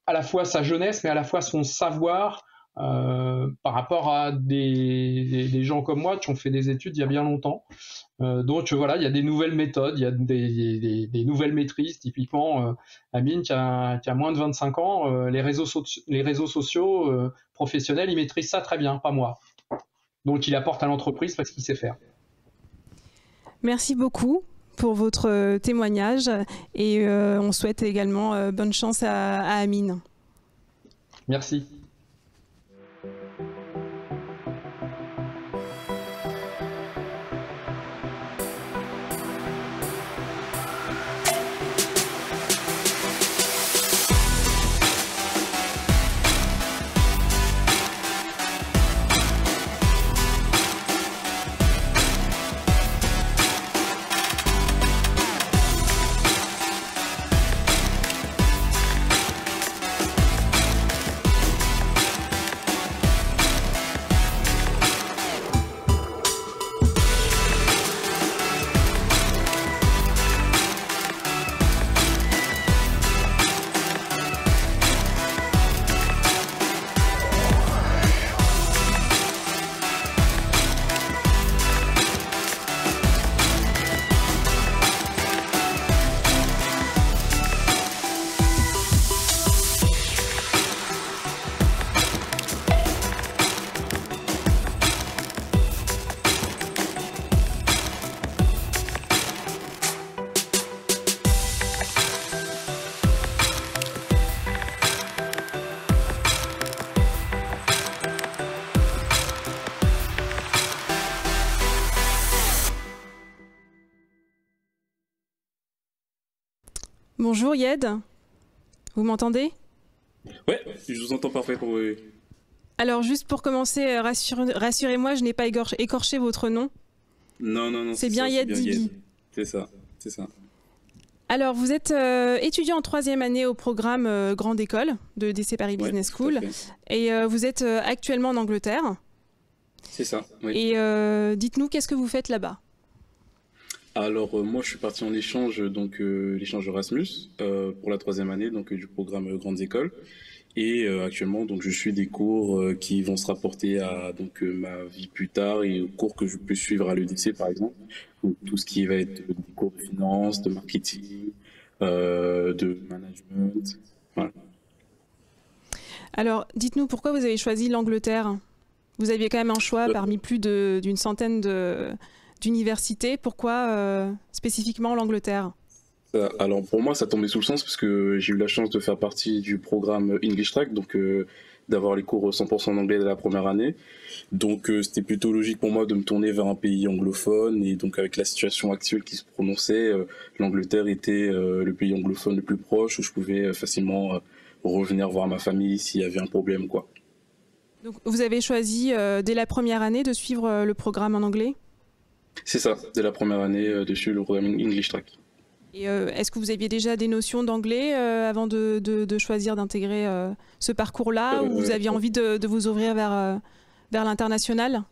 à la fois sa jeunesse mais à la fois son savoir par rapport à des gens comme moi qui ont fait des études il y a bien longtemps. Donc voilà, il y a des nouvelles méthodes, il y a des nouvelles maîtrises. Typiquement, Amine qui a moins de 25 ans, les réseaux sociaux professionnels, il maîtrise ça très bien, pas moi. Donc il apporte à l'entreprise parce qu'il sait faire. Merci beaucoup pour votre témoignage et on souhaite également bonne chance à Amine. Merci. Bonjour Yed, vous m'entendez? Ouais, je vous entends parfaitement. Oui. Alors juste pour commencer, rassurez-moi, je n'ai pas écorché votre nom. Non. C'est bien Yed Dibi. C'est ça. Alors vous êtes étudiant en 3e année au programme Grande École de EDC Paris Business School et vous êtes actuellement en Angleterre. C'est ça, oui. Et dites-nous, qu'est-ce que vous faites là-bas? Alors moi je suis parti en échange, donc l'échange Erasmus pour la 3e année donc du programme Grandes Écoles, et actuellement donc je suis des cours qui vont se rapporter à donc ma vie plus tard et aux cours que je peux suivre à l'EDC par exemple, donc tout ce qui va être des cours de finance, de marketing, de management, voilà. Alors dites-nous pourquoi vous avez choisi l'Angleterre? Vous aviez quand même un choix parmi plus d'une centaine d'universités. Pourquoi spécifiquement l'Angleterre? Alors pour moi ça tombait sous le sens parce que j'ai eu la chance de faire partie du programme English Track, donc d'avoir les cours 100% en anglais dès la première année. Donc c'était plutôt logique pour moi de me tourner vers un pays anglophone, et donc avec la situation actuelle qui se prononçait, l'Angleterre était le pays anglophone le plus proche où je pouvais facilement revenir voir ma famille s'il y avait un problème, quoi. Donc vous avez choisi dès la première année de suivre le programme en anglais? C'est ça, dès la première année de suivre le programme English Track. Et est-ce que vous aviez déjà des notions d'anglais avant de choisir d'intégrer ce parcours-là, ou vous aviez envie de vous ouvrir vers l'international?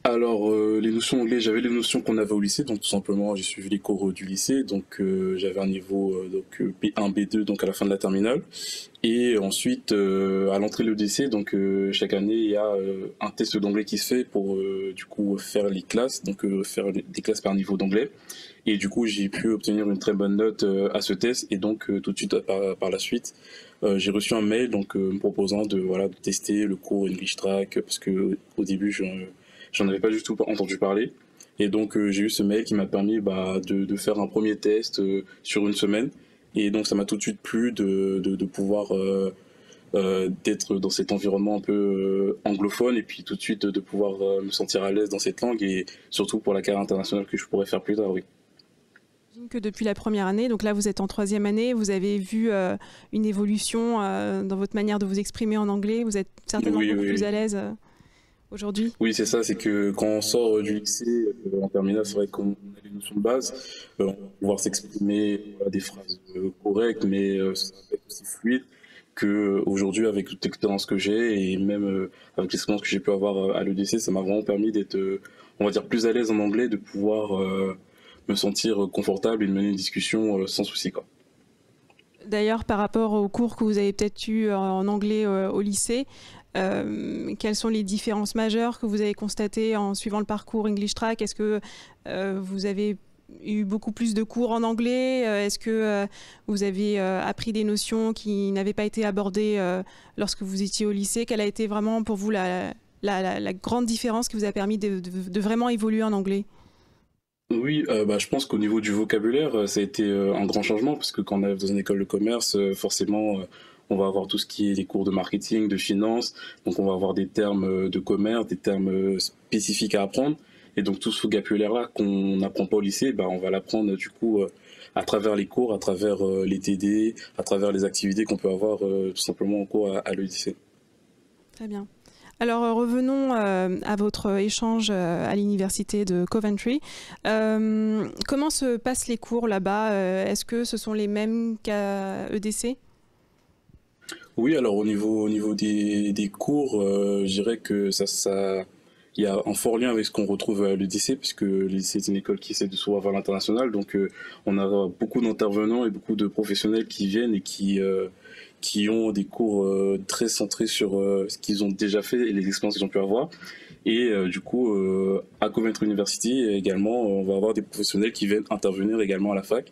Alors les notions anglais, j'avais les notions qu'on avait au lycée, donc tout simplement j'ai suivi les cours du lycée, donc j'avais un niveau donc B1, B2 donc à la fin de la terminale, et ensuite à l'entrée de l'EDC, donc chaque année il y a un test d'anglais qui se fait pour du coup faire les classes, donc faire des classes par niveau d'anglais, et du coup j'ai pu obtenir une très bonne note à ce test, et donc tout de suite par la suite j'ai reçu un mail donc me proposant de tester le cours English Track, parce que au début j'en avais pas du tout entendu parler. Et donc j'ai eu ce mail qui m'a permis de faire un premier test sur une semaine. Et donc ça m'a tout de suite plu de pouvoir d'être dans cet environnement un peu anglophone et puis tout de suite de pouvoir me sentir à l'aise dans cette langue et surtout pour la carrière internationale que je pourrais faire plus tard, oui. Que depuis la première année, donc là vous êtes en 3e année, vous avez vu une évolution dans votre manière de vous exprimer en anglais, vous êtes certainement beaucoup plus à l'aise aujourd'hui. Oui, c'est ça, c'est que quand on sort du lycée en terminale, c'est vrai qu'on a des notions de base, on va pouvoir s'exprimer des phrases correctes, mais ça va être aussi fluide qu'aujourd'hui avec toute l'expérience que j'ai et même avec l'expérience que j'ai pu avoir à l'EDC, ça m'a vraiment permis d'être, on va dire, plus à l'aise en anglais, de pouvoir me sentir confortable et de mener une discussion sans souci, quoi. D'ailleurs, par rapport aux cours que vous avez peut-être eu en anglais au lycée, quelles sont les différences majeures que vous avez constatées en suivant le parcours English Track? Est-ce que vous avez eu beaucoup plus de cours en anglais? Est-ce que vous avez appris des notions qui n'avaient pas été abordées lorsque vous étiez au lycée? Quelle a été vraiment pour vous la grande différence qui vous a permis de vraiment évoluer en anglais? Oui, je pense qu'au niveau du vocabulaire, ça a été un grand changement parce que quand on arrive dans une école de commerce, forcément, on va avoir tout ce qui est les cours de marketing, de finance, donc on va avoir des termes de commerce, des termes spécifiques à apprendre, et donc tout ce vocabulaire-là qu'on n'apprend pas au lycée, on va l'apprendre du coup à travers les cours, à travers les TD, à travers les activités qu'on peut avoir tout simplement en cours à l'EDC. Très bien. Alors revenons à votre échange à l'université de Coventry. Comment se passent les cours là-bas? Est-ce que ce sont les mêmes qu'à EDC? Oui, alors au niveau des cours, je dirais que il y a un fort lien avec ce qu'on retrouve à l'EDC, puisque l'EDC est une école qui essaie de s'ouvrir vers l'international, donc on a beaucoup d'intervenants et beaucoup de professionnels qui viennent et qui ont des cours très centrés sur ce qu'ils ont déjà fait et les expériences qu'ils ont pu avoir. Et du coup, à Coventry University également, on va avoir des professionnels qui viennent intervenir également à la fac.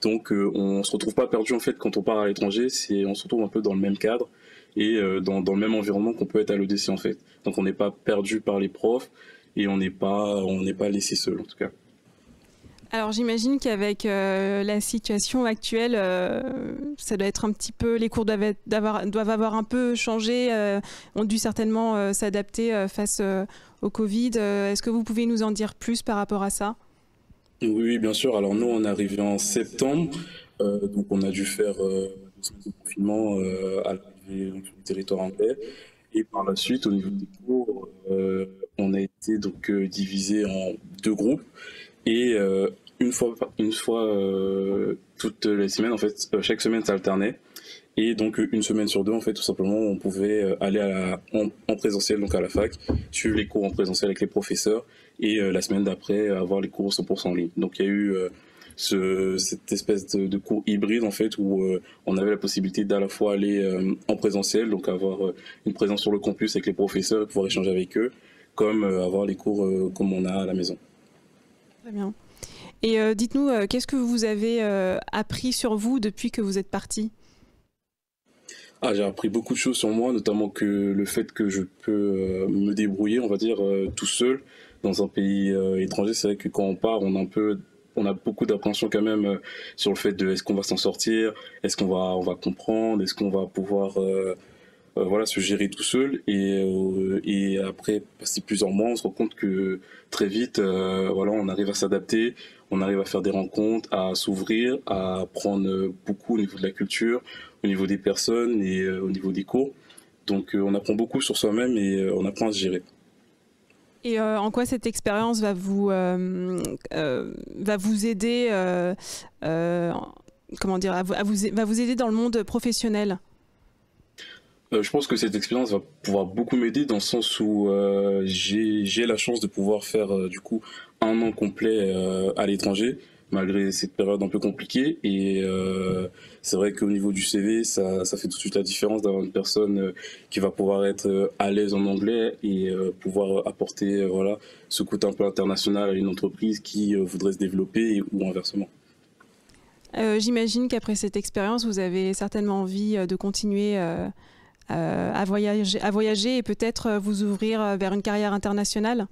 Donc on se retrouve pas perdu en fait quand on part à l'étranger, on se retrouve un peu dans le même cadre et dans le même environnement qu'on peut être à l'EDC en fait. Donc on n'est pas perdu par les profs et on n'est pas laissé seul en tout cas. Alors j'imagine qu'avec la situation actuelle, ça doit être un petit peu, les cours doivent avoir un peu changé, ont dû certainement s'adapter face au Covid. Est-ce que vous pouvez nous en dire plus par rapport à ça? Oui, bien sûr. Alors nous, on est arrivé en septembre, donc on a dû faire 2 semaines de confinement à l'arrivée sur le territoire anglais. Et par la suite, au niveau des cours, on a été donc divisé en 2 groupes. Et une fois toutes les semaines, en fait, chaque semaine s'alternait. Et donc une semaine sur 2, en fait, tout simplement, on pouvait aller en présentiel, donc à la fac, suivre les cours en présentiel avec les professeurs, et la semaine d'après, avoir les cours 100% en ligne. Donc il y a eu cette espèce de cours hybride, en fait, où on avait la possibilité d'à la fois aller en présentiel, donc avoir une présence sur le campus avec les professeurs et pouvoir échanger avec eux, comme avoir les cours comme on a à la maison. Très bien. Et dites-nous, qu'est-ce que vous avez appris sur vous depuis que vous êtes parti? J'ai appris beaucoup de choses sur moi, notamment que le fait que je peux me débrouiller, on va dire, tout seul dans un pays étranger. C'est vrai que quand on part, on a beaucoup d'appréhension quand même sur le fait de est-ce qu'on va s'en sortir, est-ce on va comprendre, est-ce qu'on va pouvoir se gérer tout seul. Et après, passer plusieurs mois, on se rend compte que très vite, on arrive à s'adapter, on arrive à faire des rencontres, à s'ouvrir, à apprendre beaucoup au niveau de la culture, au niveau des personnes et au niveau des cours. Donc on apprend beaucoup sur soi-même et on apprend à se gérer. Et en quoi cette expérience va vous aider, va vous aider dans le monde professionnel? Je pense que cette expérience va pouvoir beaucoup m'aider dans le sens où j'ai la chance de pouvoir faire du coup 1 an complet à l'étranger, malgré cette période un peu compliquée. Et c'est vrai qu'au niveau du CV, ça fait tout de suite la différence d'avoir une personne qui va pouvoir être à l'aise en anglais et pouvoir apporter ce côté un peu international à une entreprise qui voudrait se développer ou inversement. J'imagine qu'après cette expérience, vous avez certainement envie de continuer à voyager et peut-être vous ouvrir vers une carrière internationale?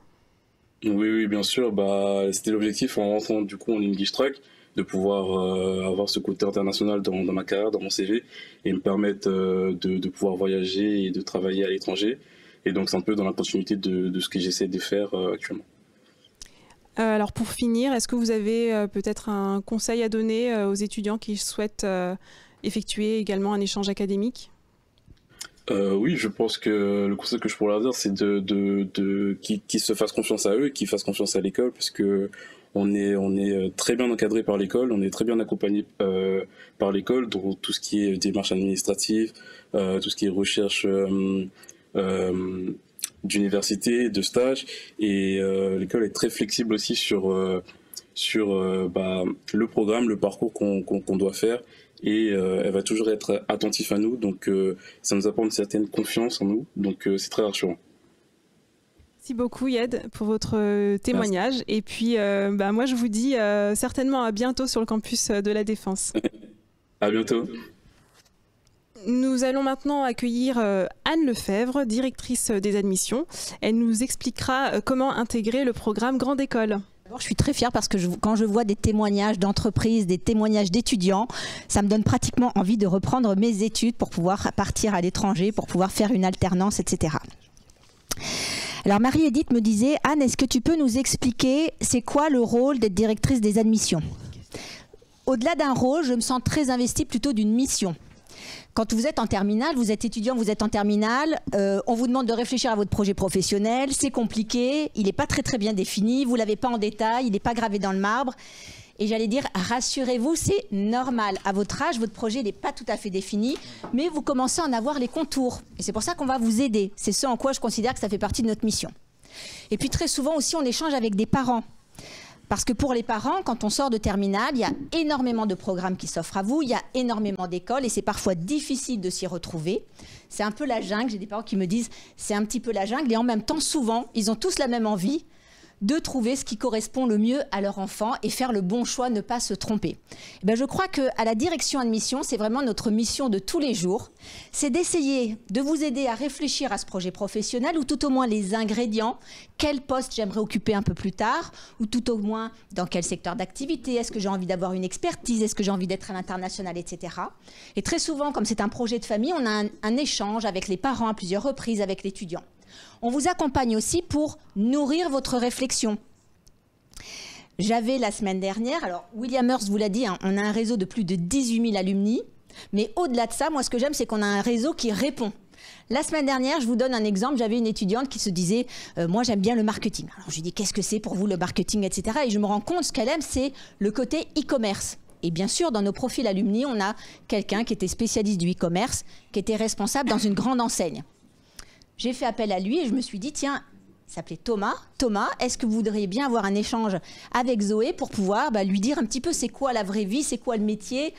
Oui, bien sûr. Bah, c'était l'objectif en rentrant du coup en English Track, de pouvoir avoir ce côté international dans ma carrière, dans mon CV, et me permettre de pouvoir voyager et de travailler à l'étranger. Et donc c'est un peu dans la continuité de ce que j'essaie de faire actuellement. Alors pour finir, est-ce que vous avez peut-être un conseil à donner aux étudiants qui souhaitent effectuer également un échange académique ? Oui, je pense que le conseil que je pourrais leur dire, c'est qu'ils se fassent confiance à eux et qu'ils fassent confiance à l'école, parce que on est très bien encadré par l'école, on est très bien accompagné par l'école, dans tout ce qui est démarches administratives, tout ce qui est recherche d'université, de stage, et l'école est très flexible aussi sur le programme, le parcours qu'on doit faire, et elle va toujours être attentive à nous, donc ça nous apporte une certaine confiance en nous, donc c'est très rassurant. Merci beaucoup Yed pour votre témoignage. Merci. Et puis moi je vous dis certainement à bientôt sur le campus de la Défense. À bientôt. Nous allons maintenant accueillir Anne Lefebvre, directrice des admissions. Elle nous expliquera comment intégrer le programme Grande École. Je suis très fière parce que quand je vois des témoignages d'entreprises, des témoignages d'étudiants, ça me donne pratiquement envie de reprendre mes études pour pouvoir partir à l'étranger, pour pouvoir faire une alternance, etc. Alors Marie-Édith me disait, Anne, est-ce que tu peux nous expliquer c'est quoi le rôle d'être directrice des admissions? Au-delà d'un rôle, je me sens très investie plutôt d'une mission. Quand vous êtes en terminale, vous êtes étudiant, vous êtes en terminale, on vous demande de réfléchir à votre projet professionnel, c'est compliqué, il n'est pas très bien défini, vous ne l'avez pas en détail, il n'est pas gravé dans le marbre. Et j'allais dire, rassurez-vous, c'est normal. À votre âge, votre projet n'est pas tout à fait défini, mais vous commencez à en avoir les contours. Et c'est pour ça qu'on va vous aider. C'est ce en quoi je considère que ça fait partie de notre mission. Et puis très souvent aussi, on échange avec des parents. Parce que pour les parents, quand on sort de terminale, il y a énormément de programmes qui s'offrent à vous, il y a énormément d'écoles et c'est parfois difficile de s'y retrouver. C'est un peu la jungle, j'ai des parents qui me disent c'est un petit peu la jungle et en même temps, souvent, ils ont tous la même envie de trouver ce qui correspond le mieux à leur enfant et faire le bon choix, ne pas se tromper. Et bien, je crois qu'à la direction admission, c'est vraiment notre mission de tous les jours, c'est d'essayer de vous aider à réfléchir à ce projet professionnel ou tout au moins les ingrédients, quel poste j'aimerais occuper un peu plus tard ou tout au moins dans quel secteur d'activité, est-ce que j'ai envie d'avoir une expertise, est-ce que j'ai envie d'être à l'international, etc. Et très souvent, comme c'est un projet de famille, on a un échange avec les parents à plusieurs reprises, avec l'étudiant. On vous accompagne aussi pour nourrir votre réflexion. J'avais la semaine dernière, alors William Hearst vous l'a dit, hein, on a un réseau de plus de 18 000 alumni, mais au-delà de ça, moi ce que j'aime c'est qu'on a un réseau qui répond. La semaine dernière, je vous donne un exemple, j'avais une étudiante qui se disait moi j'aime bien le marketing. Alors je lui dis qu'est-ce que c'est pour vous le marketing, etc. Et je me rends compte ce qu'elle aime, c'est le côté e-commerce. Et bien sûr, dans nos profils alumni, on a quelqu'un qui était spécialiste du e-commerce, qui était responsable dans une grande enseigne. J'ai fait appel à lui et je me suis dit, tiens, il s'appelait Thomas. Thomas, est-ce que vous voudriez bien avoir un échange avec Zoé pour pouvoir lui dire un petit peu c'est quoi la vraie vie, c'est quoi le métier,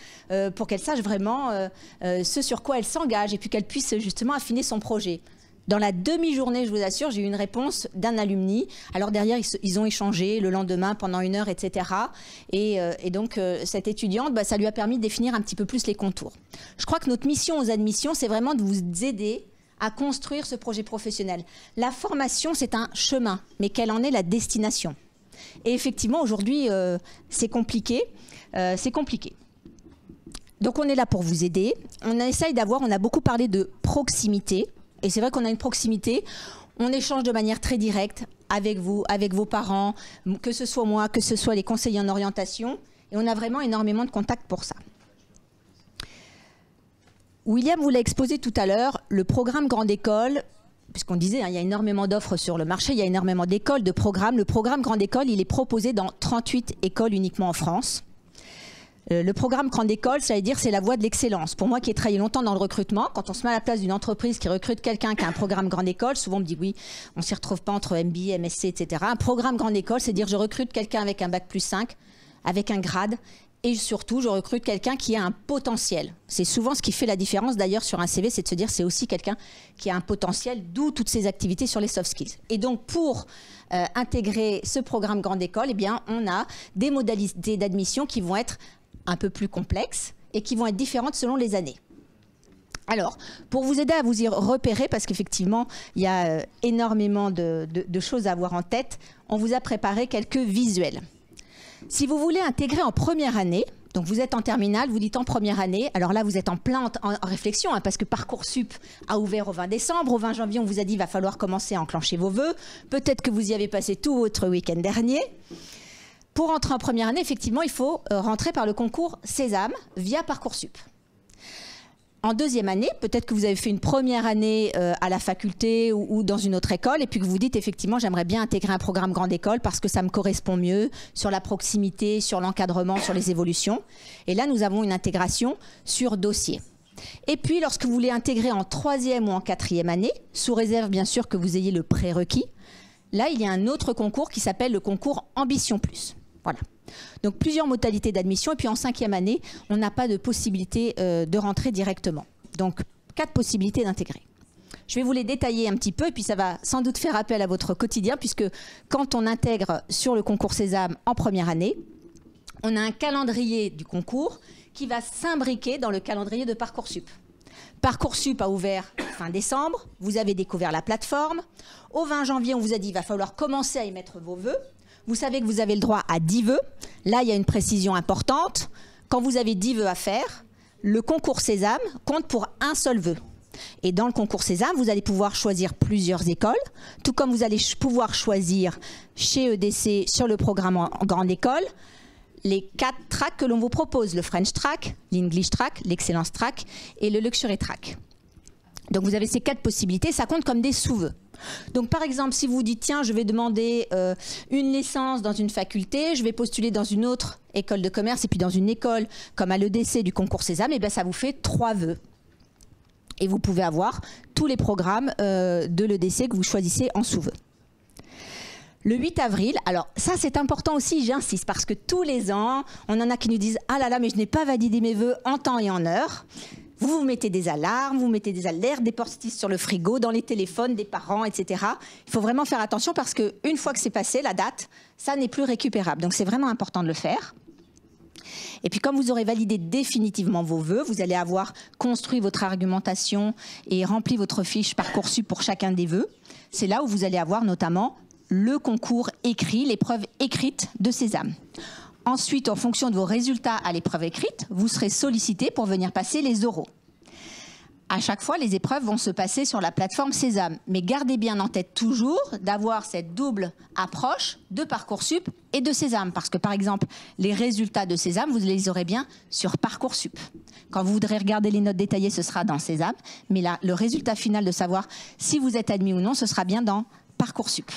pour qu'elle sache vraiment ce sur quoi elle s'engage et puis qu'elle puisse justement affiner son projet. Dans la demi-journée, je vous assure, j'ai eu une réponse d'un alumni. Alors derrière, ils ont échangé le lendemain pendant 1 heure, etc. Et donc, cette étudiante, ça lui a permis de définir un petit peu plus les contours. Je crois que notre mission aux admissions, c'est vraiment de vous aider à construire ce projet professionnel. La formation, c'est un chemin, mais quelle en est la destination? Et effectivement, aujourd'hui, c'est compliqué. Donc, on est là pour vous aider. On essaye d'avoir, on a beaucoup parlé de proximité. Et c'est vrai qu'on a une proximité. On échange de manière très directe avec vous, avec vos parents, que ce soit moi, que ce soit les conseillers en orientation. Et on a vraiment énormément de contacts pour ça. William vous l'a exposé tout à l'heure, le programme Grande École, puisqu'on disait, il y a énormément d'offres sur le marché, il y a énormément d'écoles, de programmes. Le programme Grande École, il est proposé dans 38 écoles uniquement en France. Le programme Grande École, ça veut dire c'est la voie de l'excellence. Pour moi qui ai travaillé longtemps dans le recrutement, quand on se met à la place d'une entreprise qui recrute quelqu'un qui a un programme Grande École, souvent on me dit oui, on ne s'y retrouve pas entre MBA, MSc, etc. Un programme Grande École, c'est dire je recrute quelqu'un avec un bac+5, avec un grade. Et surtout, je recrute quelqu'un qui a un potentiel. C'est souvent ce qui fait la différence d'ailleurs sur un CV, c'est de se dire c'est aussi quelqu'un qui a un potentiel, d'où toutes ces activités sur les soft skills. Et donc pour intégrer ce programme Grande École, eh bien, on a des modalités d'admission qui vont être un peu plus complexes et qui vont être différentes selon les années. Alors, pour vous aider à vous y repérer, parce qu'effectivement, il y a énormément de choses à avoir en tête, on vous a préparé quelques visuels. Si vous voulez intégrer en première année, donc vous êtes en terminale, vous dites en première année, alors là vous êtes en plein en réflexion, parce que Parcoursup a ouvert au 20 décembre, au 20 janvier on vous a dit qu'il va falloir commencer à enclencher vos vœux, peut-être que vous y avez passé tout votre week-end dernier. Pour entrer en première année, effectivement, il faut rentrer par le concours Sésame via Parcoursup. En deuxième année, peut-être que vous avez fait une première année à la faculté ou dans une autre école et puis que vous dites effectivement j'aimerais bien intégrer un programme grande école parce que ça me correspond mieux sur la proximité, sur l'encadrement, sur les évolutions. Et là, nous avons une intégration sur dossier. Et puis, lorsque vous voulez intégrer en troisième ou en quatrième année, sous réserve bien sûr que vous ayez le prérequis, là, il y a un autre concours qui s'appelle le concours Ambition Plus. Voilà. Donc plusieurs modalités d'admission et puis en cinquième année, on n'a pas de possibilité de rentrer directement. Donc 4 possibilités d'intégrer. Je vais vous les détailler un petit peu et puis ça va sans doute faire appel à votre quotidien puisque quand on intègre sur le concours Sésame en première année, on a un calendrier du concours qui va s'imbriquer dans le calendrier de Parcoursup. Parcoursup a ouvert fin décembre, vous avez découvert la plateforme. Au 20 janvier, on vous a dit qu'il va falloir commencer à y mettre vos vœux. Vous savez que vous avez le droit à 10 vœux. Là, il y a une précision importante. Quand vous avez 10 vœux à faire, le concours Sésame compte pour un seul vœu. Et dans le concours Sésame, vous allez pouvoir choisir plusieurs écoles, tout comme vous allez pouvoir choisir chez EDC sur le programme en grande école les 4 tracks que l'on vous propose, le French Track, l'English Track, l'Excellence Track et le Luxury Track. Donc vous avez ces 4 possibilités, ça compte comme des sous-vœux. Donc par exemple, si vous vous dites tiens, je vais demander une licence dans une faculté, je vais postuler dans une autre école de commerce et puis dans une école comme à l'EDC du concours Sésame, et bien ça vous fait 3 vœux. Et vous pouvez avoir tous les programmes de l'EDC que vous choisissez en sous-vœux. Le 8 avril, alors ça c'est important aussi, j'insiste, parce que tous les ans, on en a qui nous disent « Ah là là, mais je n'ai pas validé mes vœux en temps et en heure ». Vous mettez des alarmes, vous mettez des alertes, des post-it sur le frigo, dans les téléphones des parents, etc. Il faut vraiment faire attention parce qu'une fois que c'est passé, la date, ça n'est plus récupérable. Donc c'est vraiment important de le faire. Et puis comme vous aurez validé définitivement vos vœux, vous allez avoir construit votre argumentation et rempli votre fiche Parcoursup pour chacun des vœux. C'est là où vous allez avoir notamment le concours écrit, l'épreuve écrite de Sésame. Ensuite, en fonction de vos résultats à l'épreuve écrite, vous serez sollicité pour venir passer les oraux. À chaque fois, les épreuves vont se passer sur la plateforme Sésame. Mais gardez bien en tête toujours d'avoir cette double approche de Parcoursup et de Sésame. Parce que par exemple, les résultats de Sésame, vous les aurez bien sur Parcoursup. Quand vous voudrez regarder les notes détaillées, ce sera dans Sésame. Mais là, le résultat final de savoir si vous êtes admis ou non, ce sera bien dans Parcoursup.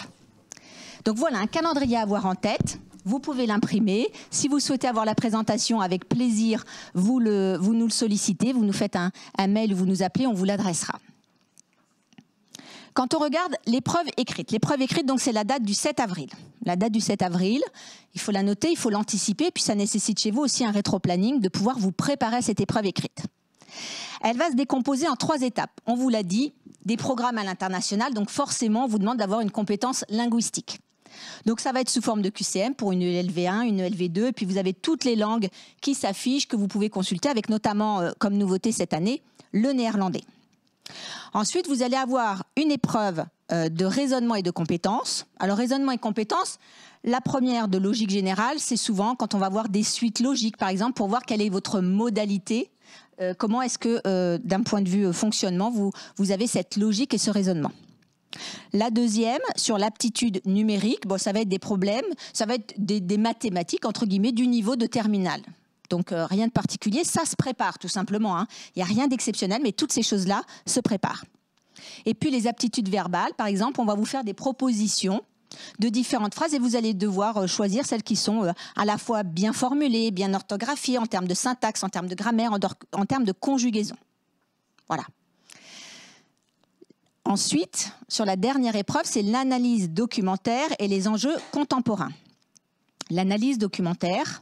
Donc voilà, un calendrier à avoir en tête. Vous pouvez l'imprimer. Si vous souhaitez avoir la présentation avec plaisir, vous nous le sollicitez, vous nous faites un mail ou vous nous appelez, on vous l'adressera. Quand on regarde l'épreuve écrite, donc c'est la date du 7 avril. La date du 7 avril, il faut la noter, il faut l'anticiper, puis ça nécessite chez vous aussi un rétro-planning de pouvoir vous préparer à cette épreuve écrite. Elle va se décomposer en 3 étapes. On vous l'a dit, des programmes à l'international, donc forcément on vous demande d'avoir une compétence linguistique. Donc ça va être sous forme de QCM pour une ELV1, une ELV2, et puis vous avez toutes les langues qui s'affichent, que vous pouvez consulter, avec notamment, comme nouveauté cette année, le néerlandais. Ensuite, vous allez avoir une épreuve de raisonnement et de compétences. Alors raisonnement et compétences, la première de logique générale, c'est souvent quand on va voir des suites logiques, par exemple, pour voir quelle est votre modalité, comment est-ce que, d'un point de vue fonctionnement, vous avez cette logique et ce raisonnement. La deuxième, sur l'aptitude numérique, bon, ça va être des problèmes, ça va être des mathématiques, entre guillemets, du niveau de terminale. Donc rien de particulier, ça se prépare tout simplement. Hein. Il n'y a rien d'exceptionnel, mais toutes ces choses-là se préparent. Et puis les aptitudes verbales, par exemple, on va vous faire des propositions de différentes phrases et vous allez devoir choisir celles qui sont à la fois bien formulées, bien orthographiées, en termes de syntaxe, en termes de grammaire, en termes de conjugaison. Voilà. Ensuite, sur la dernière épreuve, c'est l'analyse documentaire et les enjeux contemporains. L'analyse documentaire,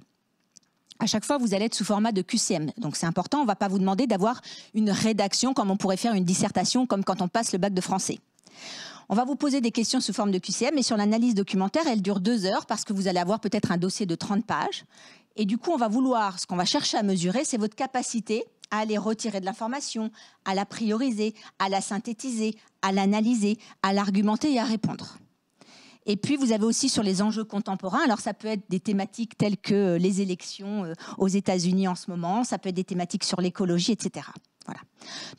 à chaque fois, vous allez être sous format de QCM. Donc c'est important, on ne va pas vous demander d'avoir une rédaction comme on pourrait faire une dissertation, comme quand on passe le bac de français. On va vous poser des questions sous forme de QCM, et sur l'analyse documentaire, elle dure 2 heures parce que vous allez avoir peut-être un dossier de 30 pages. Et du coup, on va vouloir, ce qu'on va chercher à mesurer, c'est votre capacité à aller retirer de l'information, à la prioriser, à la synthétiser, à l'analyser, à l'argumenter et à répondre. Et puis, vous avez aussi sur les enjeux contemporains, alors ça peut être des thématiques telles que les élections aux États-Unis en ce moment, ça peut être des thématiques sur l'écologie, etc. Voilà.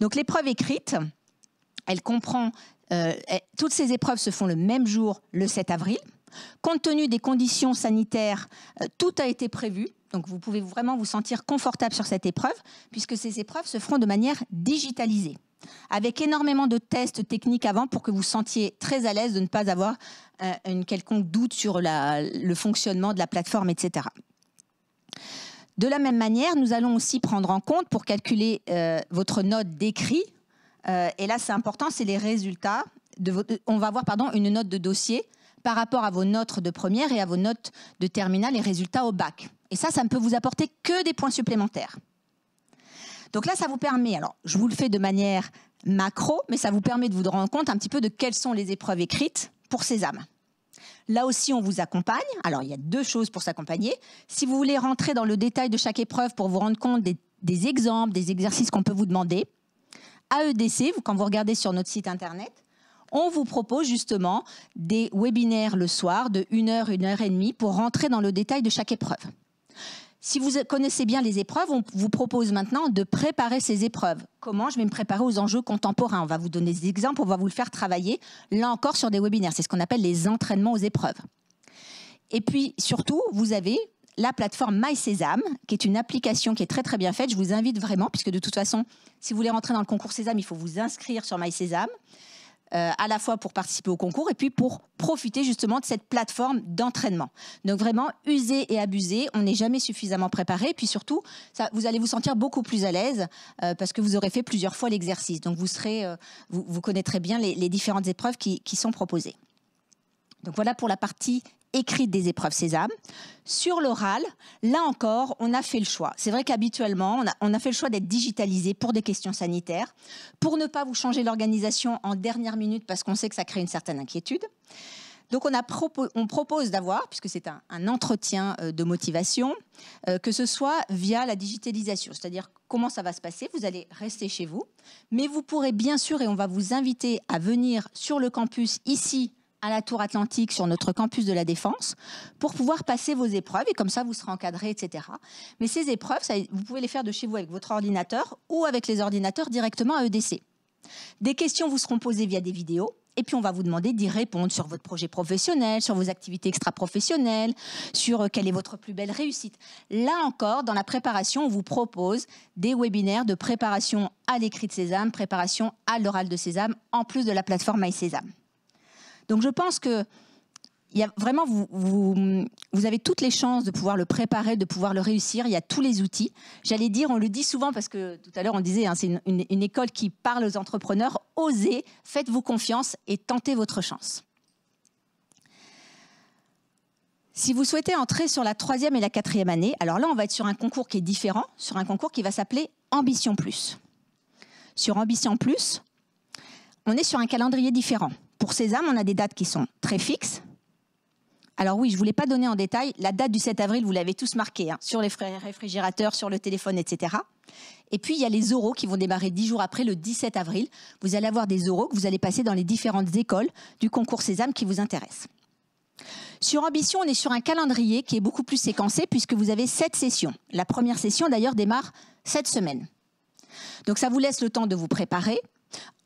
Donc, l'épreuve écrite, elle comprend, toutes ces épreuves se font le même jour, le 7 avril. Compte tenu des conditions sanitaires, tout a été prévu. Donc, vous pouvez vraiment vous sentir confortable sur cette épreuve, puisque ces épreuves se feront de manière digitalisée, avec énormément de tests techniques avant pour que vous sentiez très à l'aise de ne pas avoir une quelconque doute sur le fonctionnement de la plateforme, etc. De la même manière, nous allons aussi prendre en compte pour calculer votre note d'écrit, et là c'est important, c'est les résultats, on va avoir une note de dossier par rapport à vos notes de première et à vos notes de terminale et résultats au bac. Et ça ne peut vous apporter que des points supplémentaires. Donc là, ça vous permet, alors je vous le fais de manière macro, mais ça vous permet de vous rendre compte un petit peu de quelles sont les épreuves écrites pour Sésame. Là aussi, on vous accompagne. Alors, il y a 2 choses pour s'accompagner. Si vous voulez rentrer dans le détail de chaque épreuve pour vous rendre compte des exemples, des exercices qu'on peut vous demander, à EDC, quand vous regardez sur notre site internet, on vous propose justement des webinaires le soir de 1 heure, 1 heure et demie pour rentrer dans le détail de chaque épreuve. Si vous connaissez bien les épreuves, on vous propose maintenant de préparer ces épreuves. Comment je vais me préparer aux enjeux contemporains? On va vous donner des exemples, on va vous le faire travailler, là encore, sur des webinaires. C'est ce qu'on appelle les entraînements aux épreuves. Et puis, surtout, vous avez la plateforme MySésame, qui est une application qui est très, très bien faite. Je vous invite vraiment, puisque de toute façon, si vous voulez rentrer dans le concours Sésame, il faut vous inscrire sur MySésame. À la fois pour participer au concours et puis pour profiter justement de cette plateforme d'entraînement. Donc vraiment, user et abuser, on n'est jamais suffisamment préparé. Et puis surtout, vous allez vous sentir beaucoup plus à l'aise parce que vous aurez fait plusieurs fois l'exercice. Donc vous connaîtrez bien les différentes épreuves qui sont proposées. Donc voilà pour la partie écrite des épreuves Sésame. Sur l'oral, là encore, on a fait le choix. C'est vrai qu'habituellement, on a fait le choix d'être digitalisé pour des questions sanitaires, pour ne pas vous changer l'organisation en dernière minute parce qu'on sait que ça crée une certaine inquiétude. Donc on propose d'avoir, puisque c'est un entretien de motivation, que ce soit via la digitalisation. C'est-à-dire comment ça va se passer? Vous allez rester chez vous, mais vous pourrez bien sûr, et on va vous inviter à venir sur le campus ici, à la Tour Atlantique, sur notre campus de la Défense, pour pouvoir passer vos épreuves, et comme ça, vous serez encadré, etc. Mais ces épreuves, vous pouvez les faire de chez vous avec votre ordinateur ou avec les ordinateurs directement à EDC. Des questions vous seront posées via des vidéos, et puis on va vous demander d'y répondre sur votre projet professionnel, sur vos activités extra-professionnelles, sur quelle est votre plus belle réussite. Là encore, dans la préparation, on vous propose des webinaires de préparation à l'écrit de Sésame, préparation à l'oral de Sésame, en plus de la plateforme MySésame. Donc je pense que vraiment, vous avez toutes les chances de pouvoir le préparer, de pouvoir le réussir. Il y a tous les outils. J'allais dire, on le dit souvent parce que tout à l'heure on disait, c'est une école qui parle aux entrepreneurs. Osez, faites-vous confiance et tentez votre chance. Si vous souhaitez entrer sur la 3e et la 4e année, alors là on va être sur un concours qui est différent, sur un concours qui va s'appeler Ambition Plus. Sur Ambition Plus, on est sur un calendrier différent. Pour Sésame, on a des dates qui sont très fixes. Alors oui, je ne vous l'ai pas donné en détail. La date du 7 avril, vous l'avez tous marquée, sur les réfrigérateurs, sur le téléphone, etc. Et puis, il y a les oraux qui vont démarrer 10 jours après, le 17 avril. Vous allez avoir des oraux que vous allez passer dans les différentes écoles du concours Sésame qui vous intéressent. Sur Ambition, on est sur un calendrier qui est beaucoup plus séquencé puisque vous avez 7 sessions. La première session, d'ailleurs, démarre cette semaine. Donc, ça vous laisse le temps de vous préparer.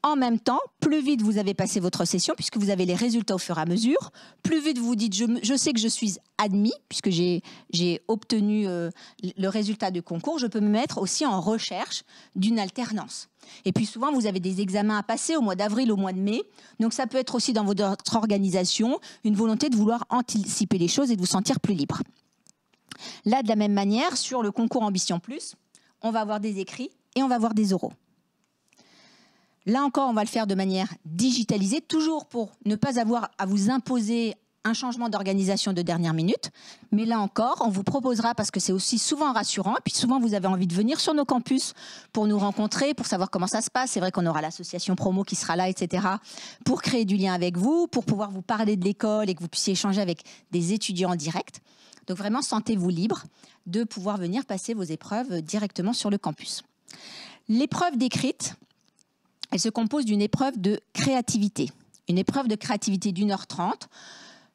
En même temps, plus vite vous avez passé votre session, puisque vous avez les résultats au fur et à mesure, plus vite vous vous dites je sais que je suis admis, puisque j'ai obtenu le résultat du concours, je peux me mettre aussi en recherche d'une alternance. Et puis souvent, vous avez des examens à passer au mois d'avril, au mois de mai, donc ça peut être aussi dans votre organisation une volonté de vouloir anticiper les choses et de vous sentir plus libre. Là, de la même manière, sur le concours Ambition Plus, on va avoir des écrits et on va avoir des oraux. Là encore, on va le faire de manière digitalisée, toujours pour ne pas avoir à vous imposer un changement d'organisation de dernière minute. Mais là encore, on vous proposera, parce que c'est aussi souvent rassurant, et puis souvent vous avez envie de venir sur nos campus pour nous rencontrer, pour savoir comment ça se passe. C'est vrai qu'on aura l'association promo qui sera là, etc., pour créer du lien avec vous, pour pouvoir vous parler de l'école et que vous puissiez échanger avec des étudiants en direct. Donc vraiment, sentez-vous libre de pouvoir venir passer vos épreuves directement sur le campus. L'épreuve décrite, elle se compose d'une épreuve de créativité. Une épreuve de créativité d'1h30.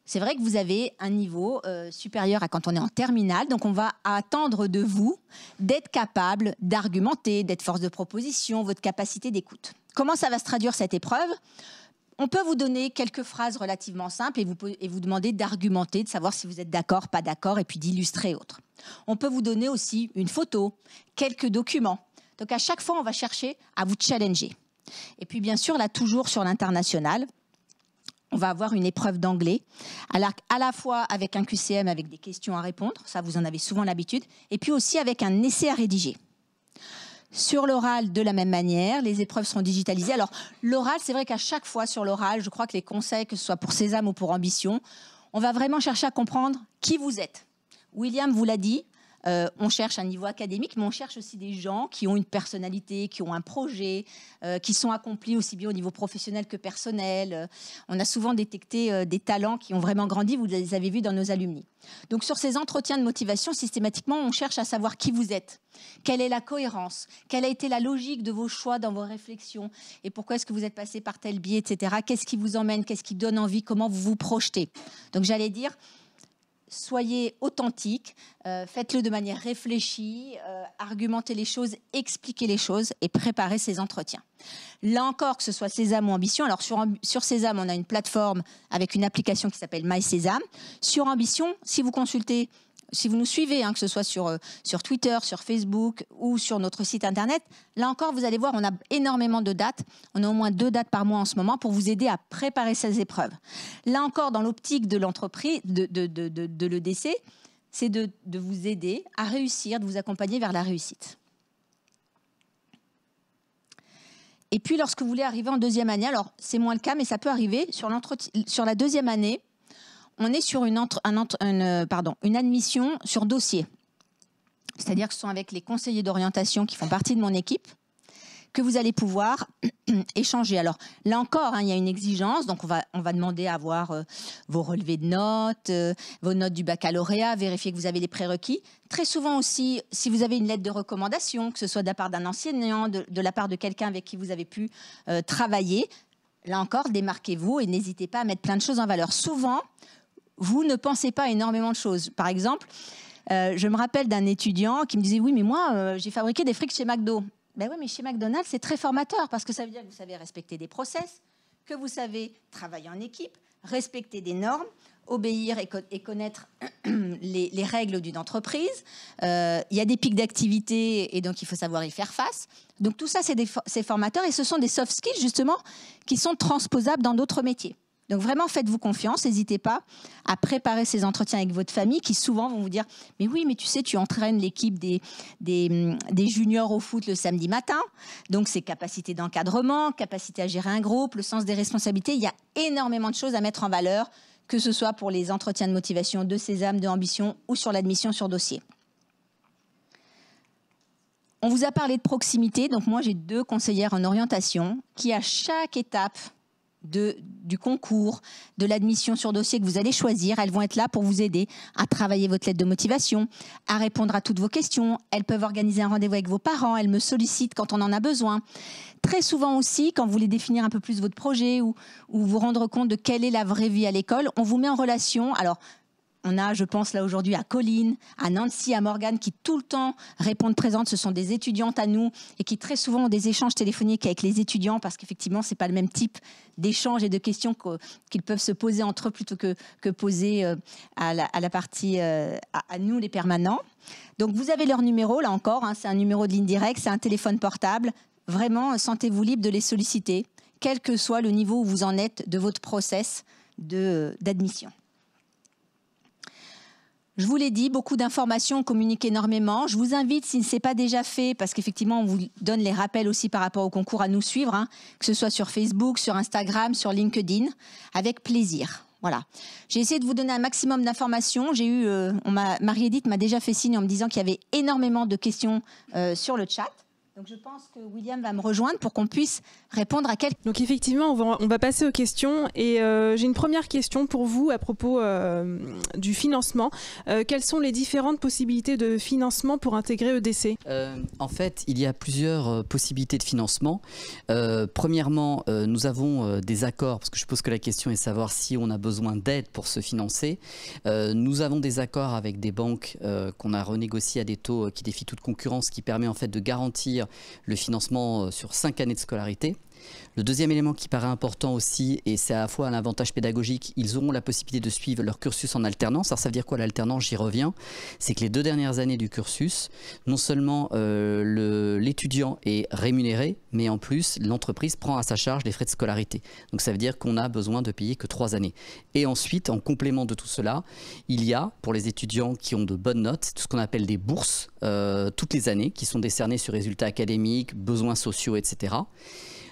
C'est vrai que vous avez un niveau supérieur à quand on est en terminale, donc on va attendre de vous d'être capable d'argumenter, d'être force de proposition, votre capacité d'écoute. Comment ça va se traduire cette épreuve ? On peut vous donner quelques phrases relativement simples et vous demander d'argumenter, de savoir si vous êtes d'accord, pas d'accord, et puis d'illustrer autre. On peut vous donner aussi une photo, quelques documents. Donc à chaque fois, on va chercher à vous challenger. Et puis bien sûr, là, toujours sur l'international, on va avoir une épreuve d'anglais, à la fois avec un QCM, avec des questions à répondre, ça vous en avez souvent l'habitude, et puis aussi avec un essai à rédiger. Sur l'oral, de la même manière, les épreuves seront digitalisées. Alors, l'oral, c'est vrai qu'à chaque fois sur l'oral, je crois que les conseils, que ce soit pour Sésame ou pour Ambition, on va vraiment chercher à comprendre qui vous êtes. William vous l'a dit, on cherche un niveau académique, mais on cherche aussi des gens qui ont une personnalité, qui ont un projet, qui sont accomplis aussi bien au niveau professionnel que personnel. On a souvent détecté des talents qui ont vraiment grandi, vous les avez vus dans nos alumni. Donc sur ces entretiens de motivation, systématiquement, on cherche à savoir qui vous êtes, quelle est la cohérence, quelle a été la logique de vos choix dans vos réflexions, et pourquoi est-ce que vous êtes passé par tel biais, etc. Qu'est-ce qui vous emmène, qu'est-ce qui donne envie, comment vous vous projetez. Donc j'allais dire, soyez authentique, faites-le de manière réfléchie, argumentez les choses, expliquez les choses et préparez ces entretiens. Là encore, que ce soit Sésame ou Ambition, alors sur Sésame, on a une plateforme avec une application qui s'appelle MySésame. Sur Ambition, si vous consultez, si vous nous suivez, que ce soit sur Twitter, sur Facebook ou sur notre site internet, là encore, vous allez voir, on a énormément de dates. On a au moins 2 dates par mois en ce moment pour vous aider à préparer ces épreuves. Là encore, dans l'optique de l'entreprise, de l'EDC, c'est de vous aider à réussir, de vous accompagner vers la réussite. Et puis, lorsque vous voulez arriver en 2e année, alors c'est moins le cas, mais ça peut arriver, sur la 2e année, on est sur une admission sur dossier. C'est-à-dire que ce sont avec les conseillers d'orientation qui font partie de mon équipe que vous allez pouvoir échanger. Alors là encore, il y a une exigence, donc on va demander à avoir vos relevés de notes, vos notes du baccalauréat, vérifier que vous avez les prérequis. Très souvent aussi, si vous avez une lettre de recommandation, que ce soit de la part d'un enseignant, de la part de quelqu'un avec qui vous avez pu travailler, là encore, démarquez-vous et n'hésitez pas à mettre plein de choses en valeur. Souvent, vous ne pensez pas énormément de choses. Par exemple, je me rappelle d'un étudiant qui me disait « Oui, mais moi, j'ai fabriqué des frites chez McDo. » Ben oui, mais chez McDonald's, c'est très formateur parce que ça veut dire que vous savez respecter des process, que vous savez travailler en équipe, respecter des normes, obéir et connaître les règles d'une entreprise. Il y a des pics d'activité et donc il faut savoir y faire face. Donc tout ça, c'est formateur et ce sont des soft skills justement qui sont transposables dans d'autres métiers. Donc vraiment, faites-vous confiance, n'hésitez pas à préparer ces entretiens avec votre famille qui souvent vont vous dire « Mais oui, mais tu sais, tu entraînes l'équipe des juniors au foot le samedi matin. » Donc c'est capacité d'encadrement, capacité à gérer un groupe, le sens des responsabilités. Il y a énormément de choses à mettre en valeur, que ce soit pour les entretiens de motivation de Sésame, de Ambition ou sur l'admission sur dossier. On vous a parlé de proximité. Donc moi, j'ai 2 conseillères en orientation qui, à chaque étape du concours, de l'admission sur dossier que vous allez choisir, elles vont être là pour vous aider à travailler votre lettre de motivation, à répondre à toutes vos questions. Elles peuvent organiser un rendez-vous avec vos parents, elles me sollicitent quand on en a besoin. Très souvent aussi, quand vous voulez définir un peu plus votre projet ou vous rendre compte de quelle est la vraie vie à l'école, on vous met en relation. Alors, on a, je pense là aujourd'hui, à Colline, à Nancy, à Morgane, qui tout le temps répondent présentes. Ce sont des étudiantes à nous et qui très souvent ont des échanges téléphoniques avec les étudiants parce qu'effectivement, ce n'est pas le même type d'échanges et de questions qu'ils peuvent se poser entre eux plutôt que poser à la partie, à nous, les permanents. Donc, vous avez leur numéro, là encore, c'est un numéro de ligne directe, c'est un téléphone portable. Vraiment, sentez-vous libre de les solliciter, quel que soit le niveau où vous en êtes de votre process d'admission. Je vous l'ai dit, beaucoup d'informations, on communique énormément. Je vous invite, si ce n'est pas déjà fait, parce qu'effectivement, on vous donne les rappels aussi par rapport au concours à nous suivre, que ce soit sur Facebook, sur Instagram, sur LinkedIn, avec plaisir. Voilà. J'ai essayé de vous donner un maximum d'informations. Marie-Édith m'a déjà fait signe en me disant qu'il y avait énormément de questions sur le chat. Donc je pense que William va me rejoindre pour qu'on puisse répondre à quelques... Donc effectivement, on va passer aux questions. Et j'ai une première question pour vous à propos du financement. Quelles sont les différentes possibilités de financement pour intégrer EDC ? En fait, il y a plusieurs possibilités de financement. Premièrement, nous avons des accords, parce que je suppose que la question est de savoir si on a besoin d'aide pour se financer. Nous avons des accords avec des banques qu'on a renégociés à des taux qui défient toute concurrence, qui permet en fait de garantir le financement sur 5 années de scolarité. Le deuxième élément qui paraît important aussi, et c'est à la fois un avantage pédagogique, ils auront la possibilité de suivre leur cursus en alternance. Alors ça veut dire quoi l'alternance? J'y reviens. C'est que les 2 dernières années du cursus, non seulement l'étudiant est rémunéré, mais en plus l'entreprise prend à sa charge les frais de scolarité. Donc ça veut dire qu'on a besoin de payer que 3 années. Et ensuite, en complément de tout cela, il y a pour les étudiants qui ont de bonnes notes, tout ce qu'on appelle des bourses toutes les années, qui sont décernées sur résultats académiques, besoins sociaux, etc.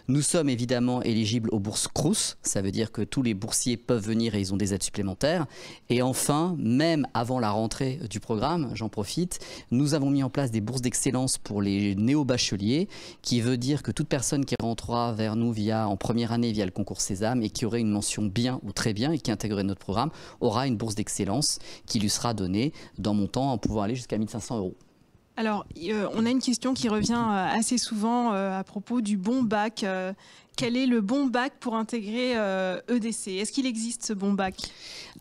Nous sommes évidemment éligibles aux bourses Crous, ça veut dire que tous les boursiers peuvent venir et ils ont des aides supplémentaires. Et enfin, même avant la rentrée du programme, j'en profite, nous avons mis en place des bourses d'excellence pour les néo-bacheliers, qui veut dire que toute personne qui rentrera vers nous en première année via le concours Sésame et qui aurait une mention bien ou très bien et qui intégrerait notre programme, aura une bourse d'excellence qui lui sera donnée d'un montant en pouvant aller jusqu'à 1 500 €. Alors, on a une question qui revient assez souvent à propos du bon bac. Quel est le bon bac pour intégrer EDC? Est-ce qu'il existe ce bon bac?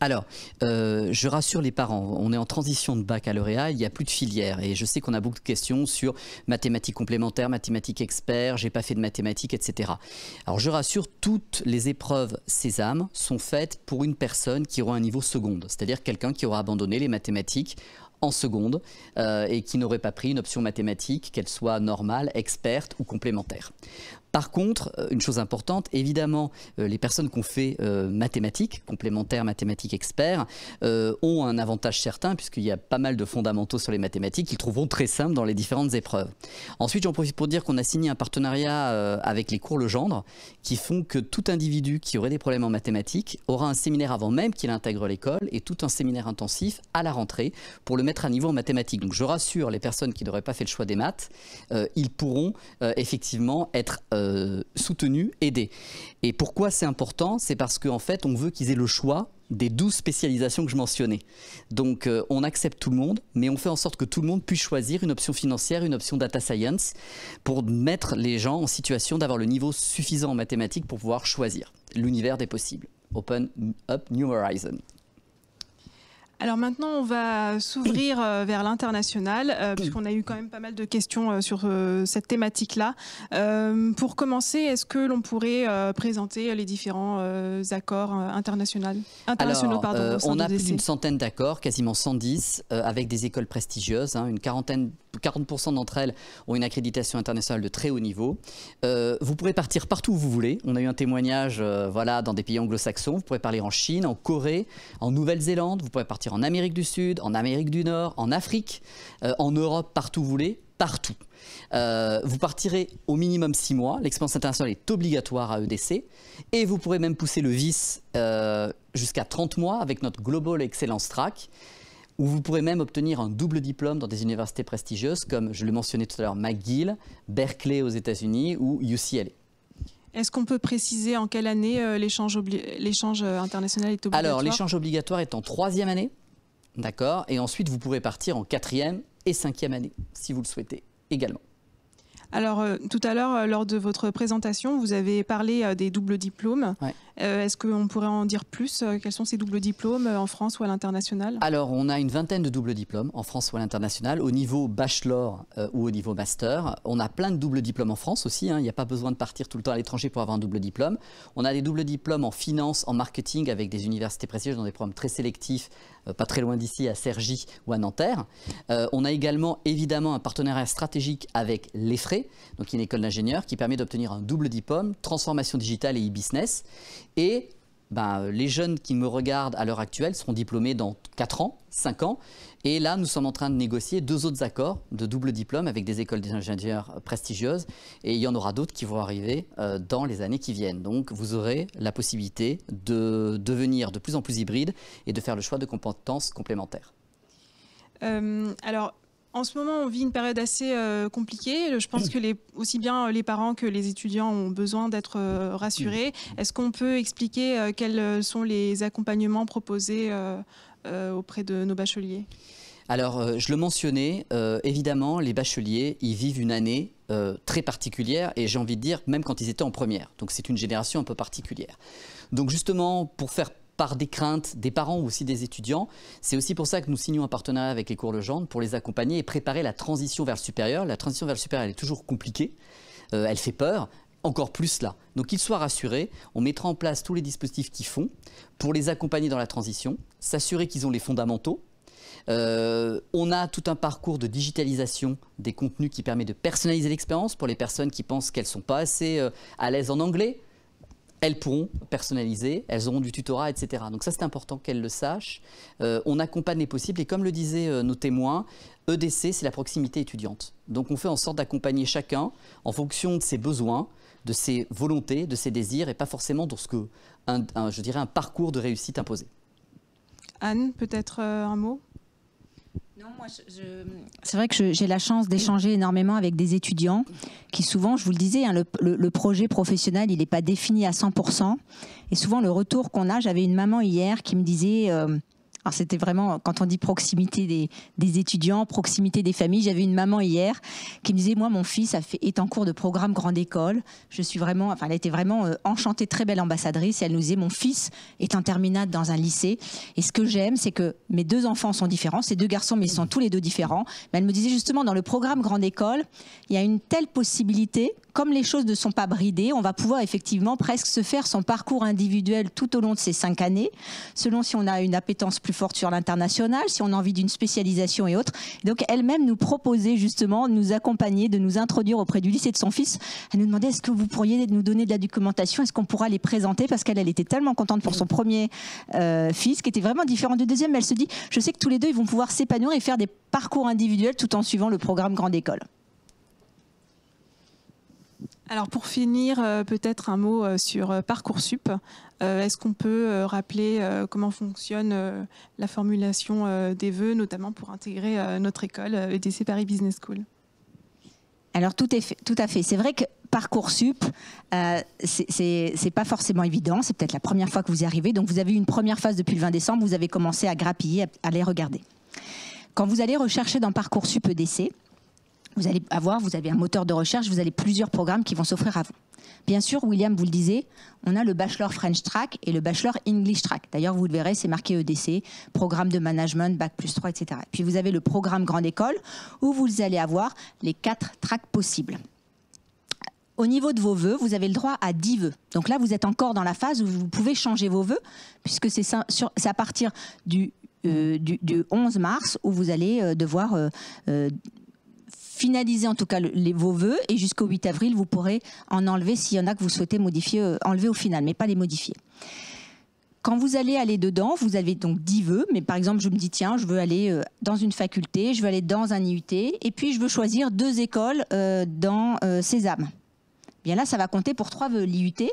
Alors, je rassure les parents, on est en transition de baccalauréat, il n'y a plus de filière et je sais qu'on a beaucoup de questions sur mathématiques complémentaires, mathématiques experts, j'ai pas fait de mathématiques, etc. Alors je rassure, toutes les épreuves Sésame sont faites pour une personne qui aura un niveau seconde, c'est-à-dire quelqu'un qui aura abandonné les mathématiques en seconde et qui n'aurait pas pris une option mathématique, qu'elle soit normale, experte ou complémentaire. Par contre, une chose importante, évidemment, les personnes qui ont fait mathématiques, complémentaires, mathématiques experts, ont un avantage certain puisqu'il y a pas mal de fondamentaux sur les mathématiques qu'ils trouveront très simples dans les différentes épreuves. Ensuite, j'en profite pour dire qu'on a signé un partenariat avec les cours Legendre qui font que tout individu qui aurait des problèmes en mathématiques aura un séminaire avant même qu'il intègre l'école et tout un séminaire intensif à la rentrée pour le mettre à niveau en mathématiques. Donc je rassure les personnes qui n'auraient pas fait le choix des maths, ils pourront effectivement être soutenus, aidés. Et pourquoi c'est important? C'est parce qu'en fait, on veut qu'ils aient le choix des 12 spécialisations que je mentionnais. Donc on accepte tout le monde, mais on fait en sorte que tout le monde puisse choisir une option financière, une option data science, pour mettre les gens en situation d'avoir le niveau suffisant en mathématiques pour pouvoir choisir l'univers des possibles. Open up New Horizon. Alors maintenant, on va s'ouvrir vers l'international, puisqu'on a eu quand même pas mal de questions sur cette thématique-là. Pour commencer, est-ce que l'on pourrait présenter les différents accords internationaux on a plus d'une centaine d'accords, quasiment 110, avec des écoles prestigieuses. Une 40% d'entre elles ont une accréditation internationale de très haut niveau. Vous pourrez partir partout où vous voulez. On a eu un témoignage dans des pays anglo-saxons. Vous pourrez parler en Chine, en Corée, en Nouvelle-Zélande. Vous pourrez partir en Amérique du Sud, en Amérique du Nord, en Afrique, en Europe, partout où vous voulez, partout. Vous partirez au minimum 6 mois. L'expérience internationale est obligatoire à EDC. Et vous pourrez même pousser le vice jusqu'à 30 mois avec notre Global Excellence Track, où vous pourrez même obtenir un double diplôme dans des universités prestigieuses comme, je le mentionnais tout à l'heure, McGill, Berkeley aux États-Unis ou UCLA. Est-ce qu'on peut préciser en quelle année l'échange international est obligatoire? Alors, l'échange obligatoire est en 3e année, d'accord, et ensuite vous pourrez partir en 4e et 5e année, si vous le souhaitez également. Alors, tout à l'heure, lors de votre présentation, vous avez parlé des doubles diplômes. Ouais. Est-ce qu'on pourrait en dire plus? Quels sont ces doubles diplômes en France ou à l'international? Alors, on a une vingtaine de doubles diplômes en France ou à l'international, au niveau bachelor ou au niveau master. On a plein de doubles diplômes en France aussi. Il n'y a pas besoin de partir tout le temps à l'étranger pour avoir un double diplôme. On a des doubles diplômes en finance, en marketing avec des universités prestigieuses dans des programmes très sélectifs, pas très loin d'ici, à Cergy ou à Nanterre. On a également, évidemment, un partenariat stratégique avec l'EFRE, donc une école d'ingénieurs qui permet d'obtenir un double diplôme, transformation digitale et e-business. Et les jeunes qui me regardent à l'heure actuelle seront diplômés dans 4 ans, 5 ans. Et là, nous sommes en train de négocier 2 autres accords de double diplôme avec des écoles d'ingénieurs prestigieuses. Et il y en aura d'autres qui vont arriver dans les années qui viennent. Donc, vous aurez la possibilité de devenir de plus en plus hybride et de faire le choix de compétences complémentaires. Alors, En ce moment, on vit une période assez compliquée. Je pense que aussi bien les parents que les étudiants ont besoin d'être rassurés. Est-ce qu'on peut expliquer quels sont les accompagnements proposés auprès de nos bacheliers ? Alors, je le mentionnais, évidemment, les bacheliers, ils vivent une année très particulière, et j'ai envie de dire, même quand ils étaient en première. Donc, c'est une génération un peu particulière. Donc, justement, pour faire part des craintes des parents ou aussi des étudiants, c'est aussi pour ça que nous signons un partenariat avec les Cours Legendre pour les accompagner et préparer la transition vers le supérieur. La transition vers le supérieur, elle est toujours compliquée, elle fait peur. Encore plus là. Donc qu'ils soient rassurés, on mettra en place tous les dispositifs qu'ils font pour les accompagner dans la transition, s'assurer qu'ils ont les fondamentaux. On a tout un parcours de digitalisation des contenus qui permet de personnaliser l'expérience pour les personnes qui pensent qu'elles ne sont pas assez à l'aise en anglais. Elles pourront personnaliser, elles auront du tutorat, etc. Donc ça, c'est important qu'elles le sachent. On accompagne les possibles et comme le disaient nos témoins, EDC, c'est la proximité étudiante. Donc on fait en sorte d'accompagner chacun en fonction de ses besoins, de ses volontés, de ses désirs et pas forcément dans ce que, je dirais, un parcours de réussite imposé. Anne, peut-être un mot ? Non, moi, c'est vrai que j'ai la chance d'échanger énormément avec des étudiants qui souvent, je vous le disais, hein, le projet professionnel, il n'est pas défini à 100%. Et souvent, le retour qu'on a, j'avais une maman hier qui me disait... alors c'était vraiment, quand on dit proximité des étudiants, proximité des familles, j'avais une maman hier qui me disait, moi mon fils est en cours de programme grande école, elle était vraiment enchantée, très belle ambassadrice, et elle nous disait, mon fils est en terminale dans un lycée, et ce que j'aime, c'est que mes deux enfants sont différents, c'est deux garçons, mais ils sont tous les deux différents, mais elle me disait justement, dans le programme grande école, il y a une telle possibilité, comme les choses ne sont pas bridées, on va pouvoir effectivement presque se faire son parcours individuel tout au long de ces 5 années, selon si on a une appétence plus forte sur l'international, si on a envie d'une spécialisation et autres. Donc elle-même nous proposait justement de nous accompagner, de nous introduire auprès du lycée de son fils. Elle nous demandait, est-ce que vous pourriez nous donner de la documentation, est-ce qu'on pourra les présenter, parce qu'elle était tellement contente pour son premier fils, qui était vraiment différent du deuxième, mais elle se dit, je sais que tous les deux, ils vont pouvoir s'épanouir et faire des parcours individuels tout en suivant le programme grande école. Alors pour finir, peut-être un mot sur Parcoursup. Est-ce qu'on peut rappeler comment fonctionne la formulation des vœux, notamment pour intégrer notre école, EDC Paris Business School ? Alors tout à fait. C'est vrai que Parcoursup, c'est pas forcément évident. C'est peut-être la première fois que vous y arrivez. Donc vous avez eu une première phase depuis le 20 décembre. Vous avez commencé à grappiller, à les regarder. Quand vous allez rechercher dans Parcoursup EDC, vous avez un moteur de recherche, vous avez plusieurs programmes qui vont s'offrir à vous. Bien sûr, William, vous le disiez, on a le Bachelor French Track et le Bachelor English Track. D'ailleurs, vous le verrez, c'est marqué EDC, programme de management, Bac+3, etc. Puis vous avez le programme Grande École où vous allez avoir les 4 tracks possibles. Au niveau de vos vœux, vous avez le droit à 10 vœux. Donc là, vous êtes encore dans la phase où vous pouvez changer vos vœux, puisque c'est à partir du 11 mars où vous allez devoir... finaliser en tout cas vos vœux, et jusqu'au 8 avril, vous pourrez en enlever s'il y en a que vous souhaitez modifier, enlever au final, mais pas les modifier. Quand vous allez aller dedans, vous avez donc 10 vœux, mais par exemple, je me dis, tiens, je veux aller dans une faculté, je veux aller dans un IUT, et puis je veux choisir 2 écoles dans Sésame. Bien là, ça va compter pour 3 vœux. L'IUT,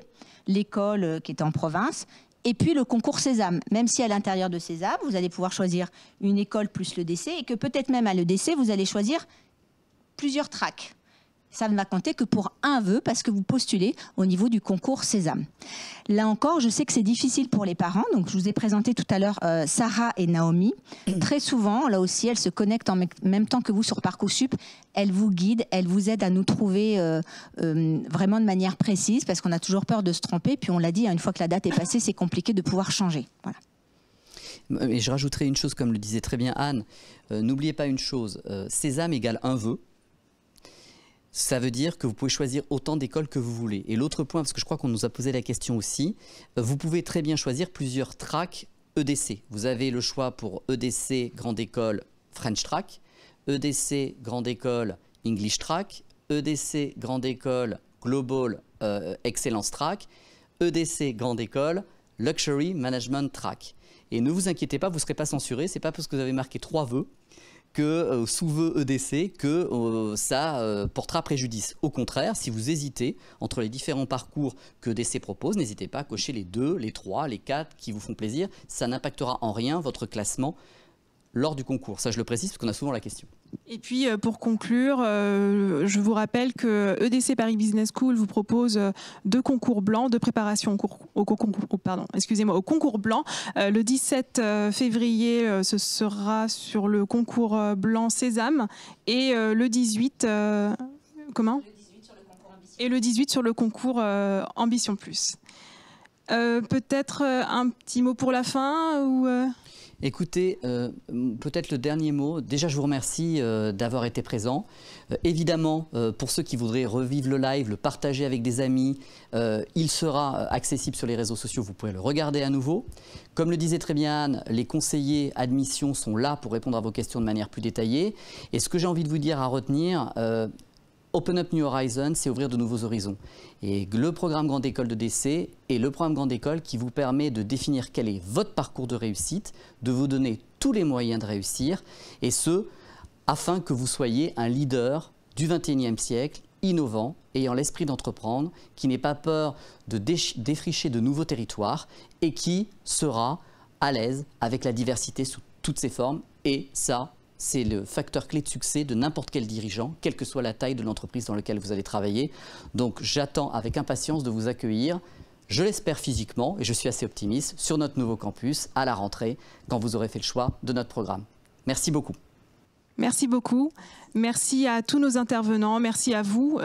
l'école qui est en province, et puis le concours Sésame. Même si à l'intérieur de Sésame, vous allez pouvoir choisir une école plus l'EDC, et que peut-être même à l'EDC, vous allez choisir plusieurs tracks. Ça ne va compter que pour un vœu parce que vous postulez au niveau du concours Sésame. Là encore, je sais que c'est difficile pour les parents. Donc, je vous ai présenté tout à l'heure Sarah et Naomi. Très souvent, là aussi, elles se connectent en même temps que vous sur Parcoursup. Elles vous guident, elles vous aident à nous trouver vraiment de manière précise parce qu'on a toujours peur de se tromper. Puis on l'a dit, une fois que la date est passée, c'est compliqué de pouvoir changer. Voilà. Et je rajouterai une chose, comme le disait très bien Anne. N'oubliez pas une chose, Sésame égale un vœu. Ça veut dire que vous pouvez choisir autant d'écoles que vous voulez. Et l'autre point, parce que je crois qu'on nous a posé la question aussi, vous pouvez très bien choisir plusieurs tracks EDC. Vous avez le choix pour EDC Grande École French Track, EDC Grande École English Track, EDC Grande École Global Excellence Track, EDC Grande École Luxury Management Track. Et ne vous inquiétez pas, vous ne serez pas censuré. Ce n'est pas parce que vous avez marqué 3 vœux que sous-vœux EDC que ça portera préjudice. Au contraire, si vous hésitez entre les différents parcours que EDC propose, n'hésitez pas à cocher les 2, les 3, les 4 qui vous font plaisir. Ça n'impactera en rien votre classement lors du concours. Ça, je le précise parce qu'on a souvent la question. Et puis, pour conclure, je vous rappelle que EDC Paris Business School vous propose 2 concours blancs de préparation au concours blanc. Le 17 février, ce sera sur le concours blanc Sésame et le 18... Et le 18 sur le concours Ambition Plus. Peut-être un petit mot pour la fin ou Écoutez, peut-être le dernier mot. Déjà, je vous remercie d'avoir été présent. Évidemment, pour ceux qui voudraient revivre le live, le partager avec des amis, il sera accessible sur les réseaux sociaux. Vous pourrez le regarder à nouveau. Comme le disait très bien Anne, les conseillers admission sont là pour répondre à vos questions de manière plus détaillée. Et ce que j'ai envie de vous dire à retenir, Open Up New Horizons, c'est ouvrir de nouveaux horizons. Et le programme Grande École de DC est le programme Grande École qui vous permet de définir quel est votre parcours de réussite, de vous donner tous les moyens de réussir, et ce, afin que vous soyez un leader du XXIe siècle, innovant, ayant l'esprit d'entreprendre, qui n'ait pas peur de défricher de nouveaux territoires et qui sera à l'aise avec la diversité sous toutes ses formes. Et ça, c'est le facteur clé de succès de n'importe quel dirigeant, quelle que soit la taille de l'entreprise dans laquelle vous allez travailler. Donc j'attends avec impatience de vous accueillir, je l'espère physiquement, et je suis assez optimiste, sur notre nouveau campus à la rentrée, quand vous aurez fait le choix de notre programme. Merci beaucoup. Merci beaucoup. Merci à tous nos intervenants. Merci à vous,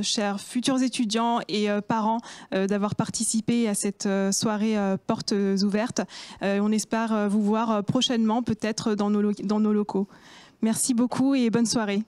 chers futurs étudiants et parents, d'avoir participé à cette soirée portes ouvertes. On espère vous voir prochainement, peut-être dans nos locaux. Merci beaucoup et bonne soirée.